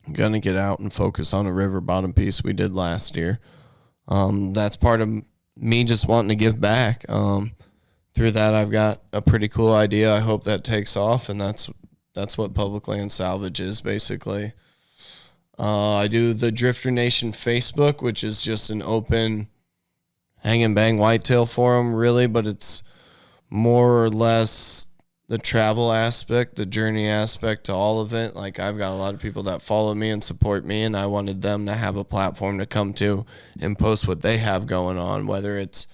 I'm going to get out and focus on a river bottom piece we did last year. That's part of me just wanting to give back. Through that, I've got a pretty cool idea. I hope that takes off, and that's what public land salvage is, basically. I do the Drifter Nation Facebook, which is just an open hang and bang whitetail forum, really, but it's more or less the travel aspect, the journey aspect to all of it. Like, I've got a lot of people that follow me and support me, and I wanted them to have a platform to come to and post what they have going on, whether it's,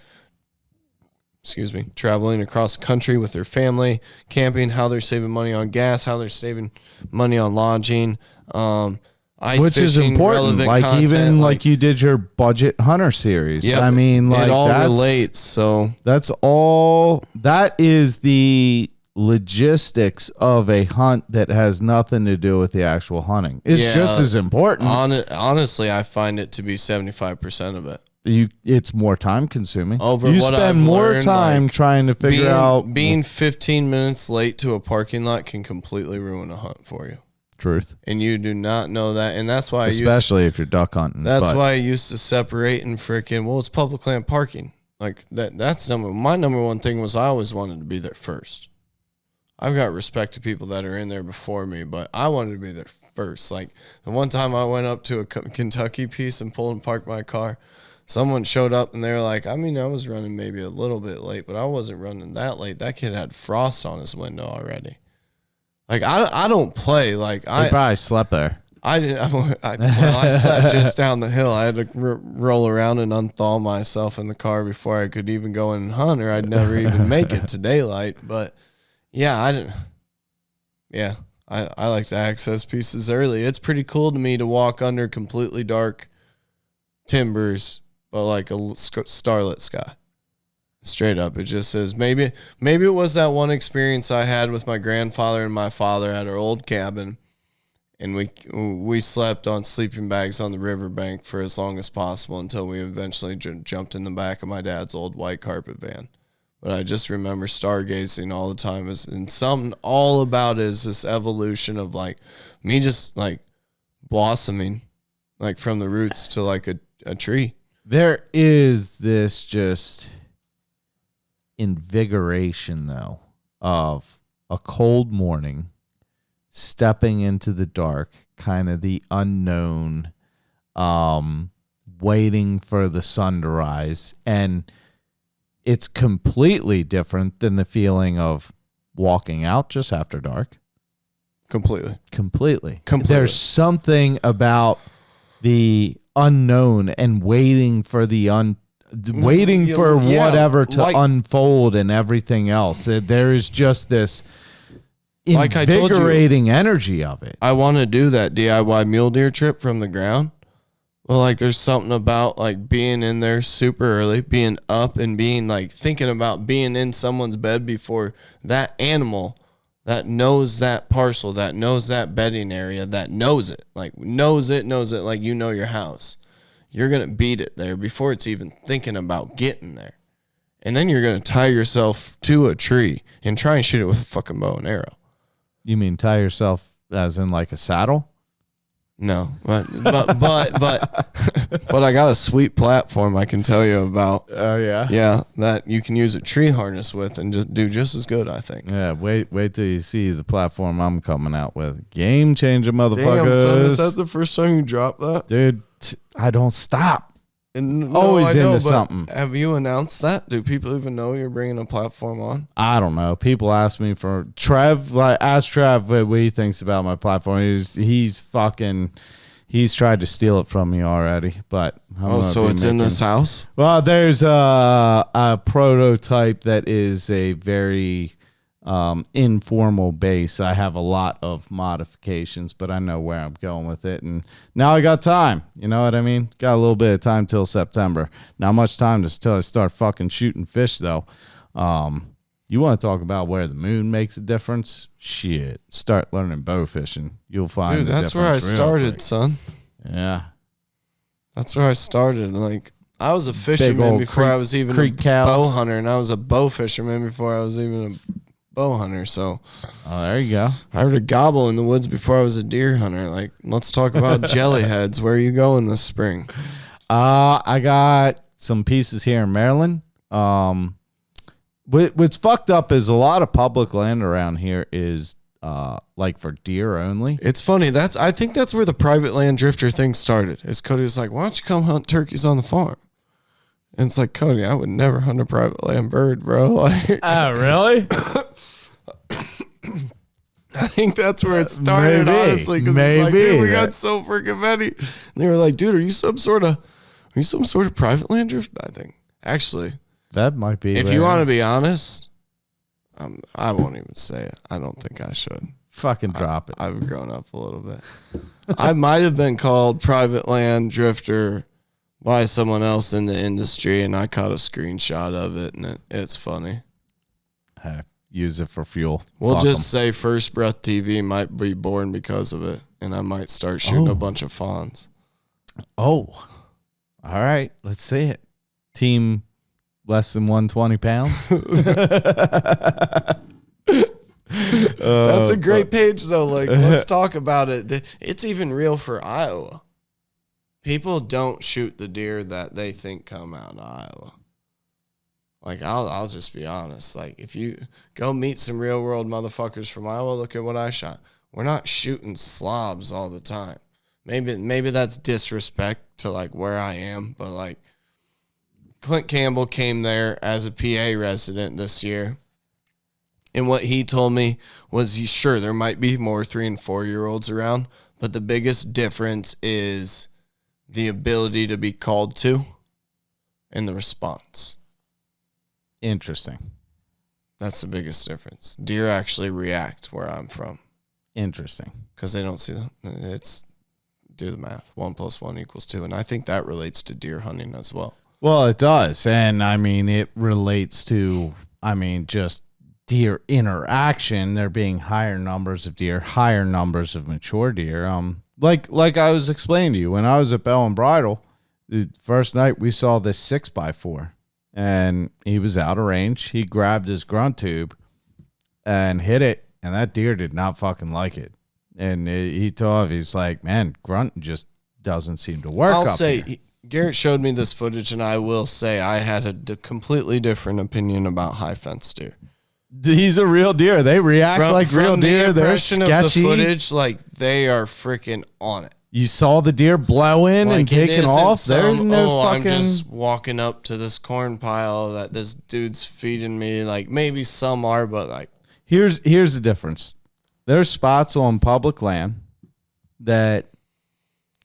traveling across the country with their family, camping, how they're saving money on gas, how they're saving money on lodging, ice which fishing, is important. relevant Like content, even like you did your budget hunter series. Yep, I mean, like it all relates. So that's all. That is the logistics of a hunt that has nothing to do with the actual hunting. It's just as important. Honestly, I find it to be 75% of it. It's more time consuming. You spend I've more learned, time trying to figure out. Being 15 minutes late to a parking lot can completely ruin a hunt for you. Truth. And you do not know that. And that's why especially if you're duck hunting. That's why I used to separate and it's public land parking. Like that's my number one thing was I always wanted to be there first. I've got respect to people that are in there before me, but I wanted to be there first. Like the one time I went up to a Kentucky piece and pulled and parked my car, someone showed up and they were like, I mean, I was running maybe a little bit late, but I wasn't running that late. That kid had frost on his window already. Like, I don't play. Like, I probably slept there. I didn't. I slept just down the hill. I had to roll around and unthaw myself in the car before I could even go in and hunt, or I'd never even make it to daylight. But yeah, I didn't. Yeah, I like to access pieces early. It's pretty cool to me to walk under completely dark timbers, but like a starlit sky. Straight up, it just says maybe it was that one experience I had with my grandfather and my father at our old cabin. And we slept on sleeping bags on the riverbank for as long as possible until we eventually jumped in the back of my dad's old white carpet van. But I just remember stargazing all the time. And something all about it is this evolution of like me just like blossoming, like from the roots to like a tree. There is this just invigoration though of a cold morning, stepping into the dark, kind of the unknown, waiting for the sun to rise. And it's completely different than the feeling of walking out just after dark. Completely. There's something about the unknown and waiting for the whatever to unfold and everything else. There is just this invigorating energy of it. I want to do that DIY mule deer trip from the ground. Well, like there's something about like being in there super early, being up and being like thinking about being in someone's bed before that animal that knows that parcel, that knows that bedding area, that knows it like you know your house. You're going to beat it there before it's even thinking about getting there. And then you're going to tie yourself to a tree and try and shoot it with a fucking bow and arrow. You mean tie yourself as in like a saddle? No, but I got a sweet platform I can tell you about. Oh yeah, yeah, that you can use a tree harness with and just do just as good, I think. Yeah, wait till you see the platform I'm coming out with. Game changer, motherfuckers! Damn, son, is that the first time you dropped that, dude? I don't stop. And always into something. Have you announced that? Do people even know you're bringing a platform on? I don't know. People ask me for Trev. Like, ask Trev what he thinks about my platform. He's tried to steal it from me already. But so it's in this house. Well, there's a prototype that is a very informal base. I have a lot of modifications, but I know where I'm going with it. And now I got time. You know what I mean? Got a little bit of time till September. Not much time till I start fucking shooting fish, though. You want to talk about where the moon makes a difference? Shit. Start learning bow fishing. You'll find Dude, that's where I started, son. Yeah. That's where I started. Like, I was a fisherman before I was even a bow hunter, and I was a bow fisherman before I was even a bow hunter. So there you go. I heard a gobble in the woods before I was a deer hunter. Like, let's talk about jellyheads. Where are you going this spring? I got some pieces here in Maryland. What's fucked up is a lot of public land around here is like for deer only. It's funny. I think that's where the private land drifter thing started. Is Cody was like, why don't you come hunt turkeys on the farm? And it's like, Cody, I would never hunt a private land bird, bro. Like, oh, really? I think that's where it started, honestly, because it's like, dude, we got so freaking many. And they were like, dude, are you some sort of private land drifter? I think, actually, that might be. If you want to be honest, I won't even say it. I don't think I should. Fucking drop it. I've grown up a little bit. I might have been called private land drifter by someone else in the industry, and I caught a screenshot of it, and it's funny. Hey, use it for fuel. We'll just say First Breath TV might be born because of it, and I might start shooting a bunch of fawns. Oh, all right. Let's see it. Team less than 120 pounds. That's a great page, though. Like, let's talk about it. It's even real for Iowa. People don't shoot the deer that they think come out of Iowa. Like, I'll just be honest. Like, if you go meet some real world motherfuckers from Iowa, look at what I shot. We're not shooting slobs all the time. Maybe that's disrespect to like where I am, but like Clint Campbell came there as a PA resident this year. And what he told me was, sure, there might be more 3 and 4 year olds around, but the biggest difference is the ability to be called to and the response. Interesting. That's the biggest difference. Deer actually react where I'm from. Interesting. Because they don't see them. It's, do the math. 1 + 1 = 2. And I think that relates to deer hunting as well. Well, it does. And I mean, it relates to, just deer interaction. There being higher numbers of deer, higher numbers of mature deer. Like I was explaining to you, when I was at Bell and Bridle, the first night we saw this 6x4, and he was out of range. He grabbed his grunt tube and hit it, and that deer did not fucking like it. And he told me, he's like, man, grunt just doesn't seem to work. I'll say, Garrett showed me this footage, and I will say I had a completely different opinion about high fence deer. He's a real deer. They react like real deer. They're sketchy. Of the footage, like they are freaking on it. You saw the deer blowing and taking off. There's no fucking. I'm just walking up to this corn pile that this dude's feeding me. Like maybe some are, but like here's the difference. There's spots on public land that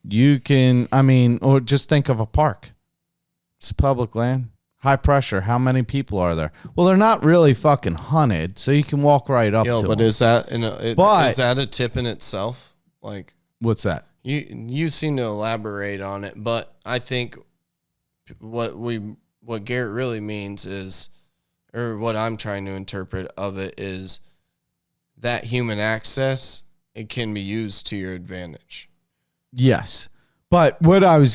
you can. Or just think of a park. It's public land. High pressure. How many people are there? Well, they're not really fucking hunted, so you can walk right up to but them. Is that is that a tip in itself? Like, what's that? You seem to elaborate on it, but I think what Garrett really means is, or what I'm trying to interpret of it is that human access, it can be used to your advantage. Yes. But what I was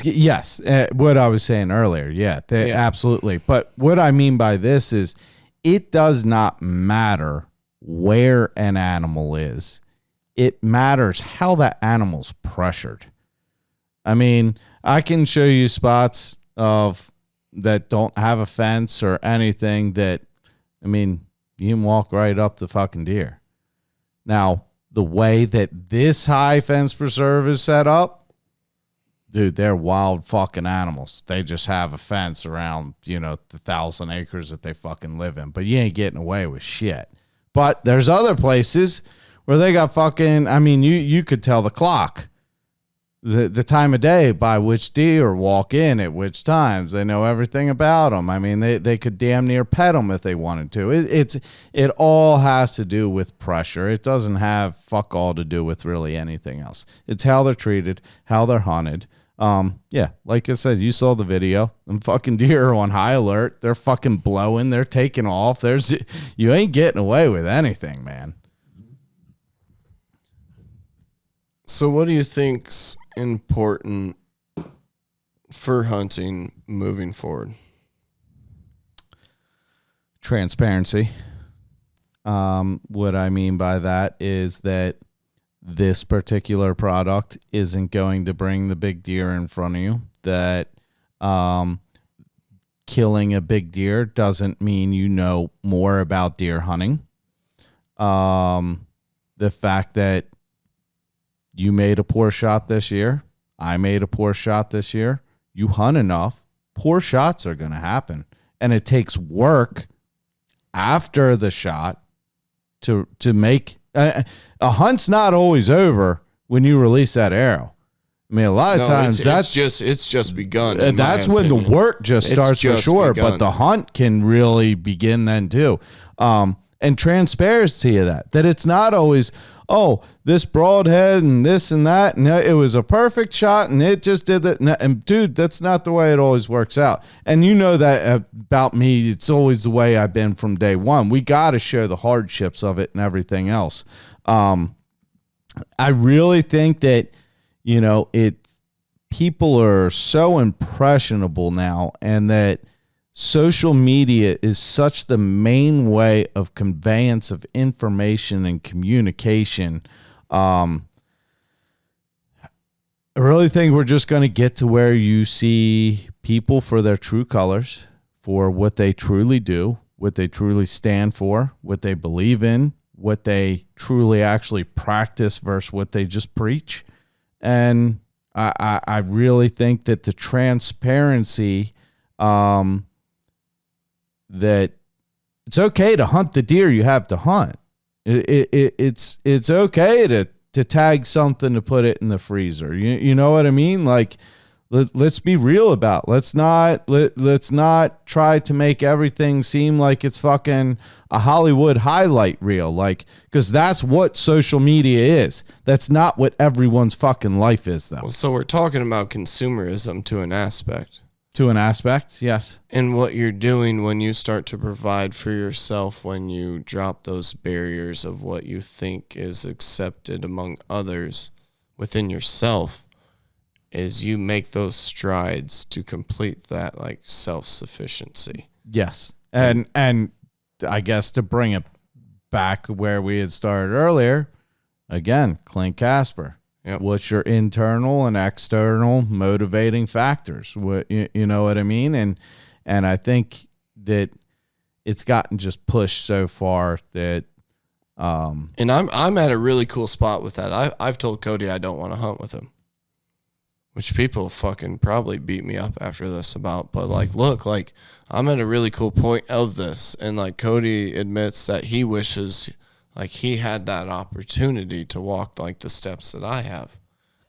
saying earlier, absolutely. But what I mean by this is it does not matter where an animal is. It matters how that animal's pressured. I can show you spots that don't have a fence or anything that, you can walk right up the fucking deer. Now, the way that this high fence preserve is set up, dude, they're wild fucking animals. They just have a fence around, the 1,000 acres that they fucking live in. But you ain't getting away with shit. But there's other places where they got fucking, you could tell the clock, the time of day by which deer walk in at which times. They know everything about them. They could damn near pet them if they wanted to. It all has to do with pressure. It doesn't have fuck all to do with really anything else. It's how they're treated, how they're hunted. Like I said, you saw the video. Them fucking deer are on high alert. They're fucking blowing. They're taking off. You ain't getting away with anything, man. So what do you think's important for hunting moving forward? Transparency. What I mean by that is that this particular product isn't going to bring the big deer in front of you. That killing a big deer doesn't mean you know more about deer hunting. The fact that you made a poor shot this year, I made a poor shot this year, you hunt enough, poor shots are going to happen. And it takes work after the shot to make A hunt's not always over when you release that arrow. I mean, a lot of times it's just begun. That's when the work just starts for sure. But the hunt can really begin then too. And transparency of that it's not always, oh, this broadhead and this and that, and it was a perfect shot and it just did that. And dude, that's not the way it always works out. And you know that about me. It's always the way I've been from day one. We got to share the hardships of it and everything else. I really think that, people are so impressionable now, and that social media is such the main way of conveyance of information and communication. I really think we're just going to get to where you see people for their true colors, for what they truly do, what they truly stand for, what they believe in, what they truly actually practice versus what they just preach. And I really think that the transparency, that it's okay to hunt the deer you have to hunt. It's okay to tag something to put it in the freezer. You know what I mean? Like, let's be real about it. Let's not try to make everything seem like it's fucking a Hollywood highlight reel, like, because that's what social media is. That's not what everyone's fucking life is, though. Well, so we're talking about consumerism to an aspect. To an aspect, yes. And what you're doing when you start to provide for yourself, when you drop those barriers of what you think is accepted among others within yourself, is you make those strides to complete that, like, self-sufficiency. Yes. And I guess to bring it back where we had started earlier, again, Clint Casper. Yep. What's your internal and external motivating factors? What, you know what I mean? And I think that it's gotten just pushed so far that and I'm at a really cool spot with that. I've told Cody I don't want to hunt with him, which people fucking probably beat me up after this about. But, like, look, like, I'm at a really cool point of this, and, like, Cody admits that he wishes, like, he had that opportunity to walk, like, the steps that I have,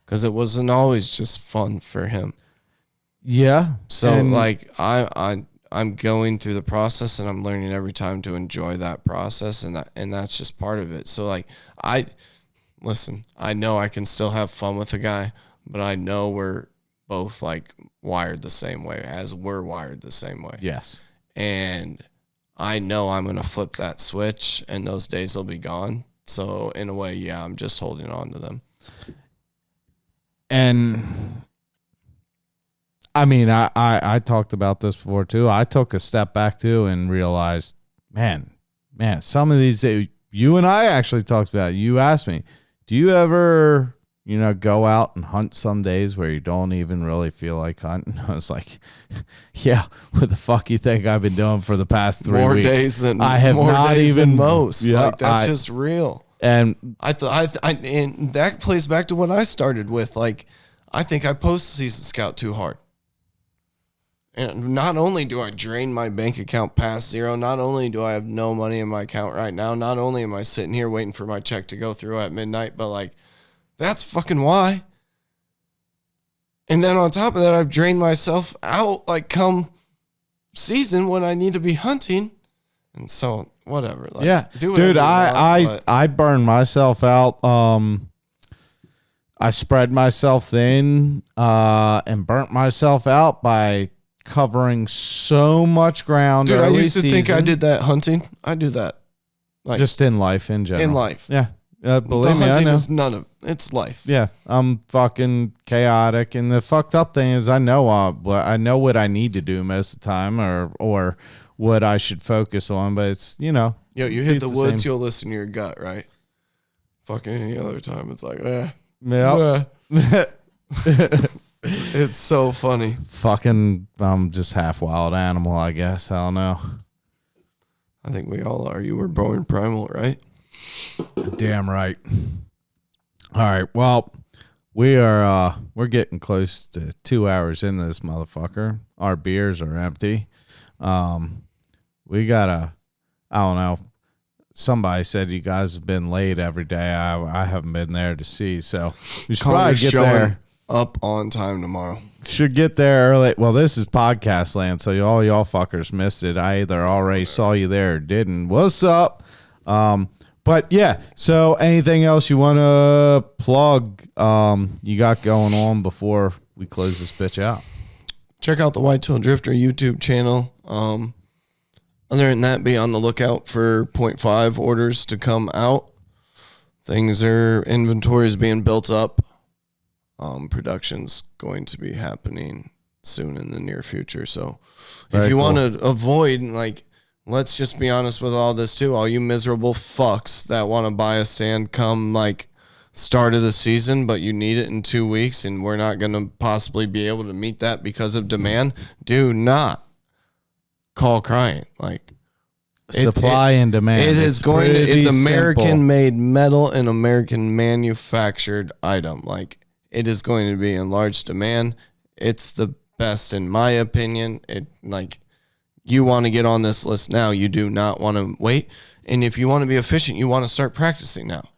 because it wasn't always just fun for him. Yeah. So, like, I'm going through the process, and I'm learning every time to enjoy that process, and that's just part of it. So, like, I know I can still have fun with a guy, but I know we're both, like, wired the same way, as we're wired the same way. Yes. And I know I'm going to flip that switch, and those days will be gone. So, in a way, yeah, I'm just holding on to them. And, I mean, I talked about this before, too. I took a step back, too, and realized, man, some of these, you and I actually talked about it. You asked me, do you ever, go out and hunt some days where you don't even really feel like hunting? I was like, yeah, what the fuck you think I've been doing for the past 3 weeks? More days than I have more not days even than most. Yeah, like, that's just real. And and that plays back to what I started with. Like, I think I post-season scout too hard. And not only do I drain my bank account past zero, not only do I have no money in my account right now, not only am I sitting here waiting for my check to go through at midnight, but, like, that's fucking why. And then on top of that, I've drained myself out, like, come season when I need to be hunting. And so, whatever. Like, yeah. Do dude, I burned myself out. I spread myself thin and burnt myself out by covering so much ground. Dude, I used to think I did that hunting. I do that. Like, just in life in general. In life. Yeah. Believe me, hunting I know. is none of it's life. Yeah, I'm fucking chaotic, and the fucked up thing is I know what I need to do most of the time, or what I should focus on. But it's you hit the woods, you'll listen to your gut, right? Fucking any other time, it's like yeah. It's so funny. Fucking, I'm just half wild animal, I guess. I don't know. I think we all are. You were born primal, right? Damn right. All right. Well, we're getting close to 2 hours into this motherfucker. Our beers are empty. We gotta, I don't know, somebody said you guys have been late every day. I haven't been there to see, so we should probably Connor's get showing there. up on time tomorrow. Should get there early. Well, this is podcast land, so all y'all fuckers missed it. I either already saw you there or didn't. What's up? But yeah, so anything else you want to plug you got going on before we close this bitch out? Check out the Whitetail Drifter YouTube channel. Other than that, be on the lookout for 0.5 orders to come out. Inventory is being built up. Production's going to be happening soon in the near future. So if you want to avoid, like, let's just be honest with all this too. All you miserable fucks that want to buy a stand come like start of the season, but you need it in 2 weeks and we're not going to possibly be able to meet that because of demand. Do not call crying. Like, Supply and demand. It's American made metal and American manufactured item. Like, it is going to be in large demand. It's the best in my opinion. You want to get on this list now. You do not want to wait. And if you want to be efficient, you want to start practicing now.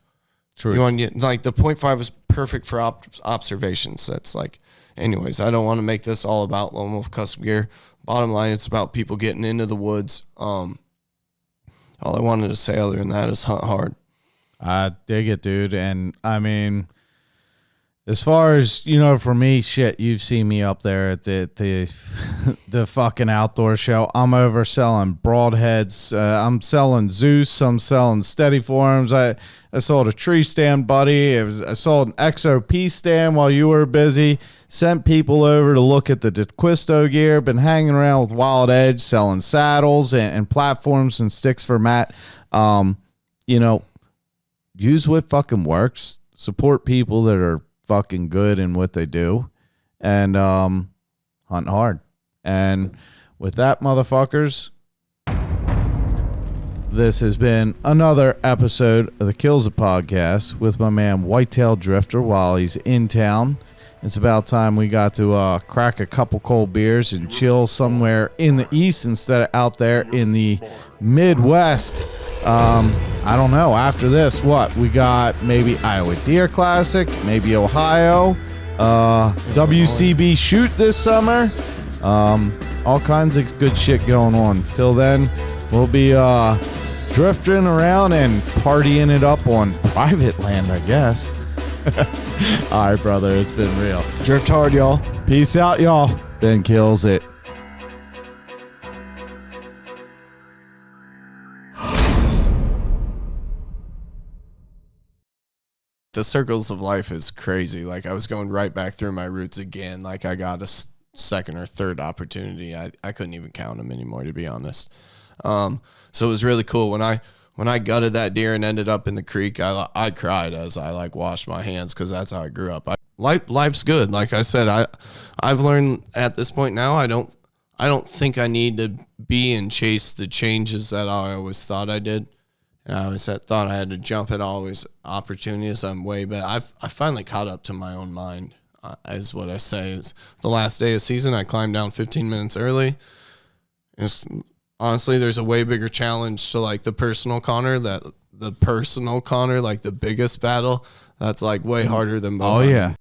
True. You want to get, like, the 0.5 is perfect for observations. That's like, anyways, I don't want to make this all about Lone Wolf Custom Gear. Bottom line, it's about people getting into the woods. All I wanted to say other than that is hunt hard. I dig it, dude. And I mean, as far as, for me, shit, you've seen me up there at the the fucking outdoor show. I'm over selling broadheads. I'm selling Zeus. I'm selling steady forms. I sold a tree stand, buddy. I sold an XOP stand while you were busy. Sent people over to look at the DeQuisto gear. Been hanging around with Wild Edge, selling saddles and platforms and sticks for Matt. Use what fucking works. Support people that are fucking good in what they do, and hunt hard. And with that, motherfuckers, this has been another episode of the KiLLs podcast with my man Whitetail Drifter while he's in town. It's about time we got to crack a couple cold beers and chill somewhere in the east instead of out there in the Midwest. I don't know. After this, what? We got maybe Iowa Deer Classic, maybe Ohio, WCB Shoot this summer. All kinds of good shit going on. Till then, we'll be drifting around and partying it up on private land, I guess. All right, brother. It's been real. Drift hard, y'all. Peace out, y'all. Ben kills it. The circles of life is crazy. Like, I was going right back through my roots again. Like, I got a second or third opportunity. I couldn't even count them anymore, to be honest. So it was really cool. When I gutted that deer and ended up in the creek, I cried as I washed my hands, because that's how I grew up. Life's good. Like I said, I've learned at this point now, I don't think I need to be and chase the changes that I always thought I did. And I always thought I had to jump at always opportunities. I'm way better. I finally caught up to my own mind, is what I say. Is the last day of season, I climbed down 15 minutes early. Honestly, there's a way bigger challenge to the personal Conner, like the biggest battle. That's way harder than bow hunting. Yeah.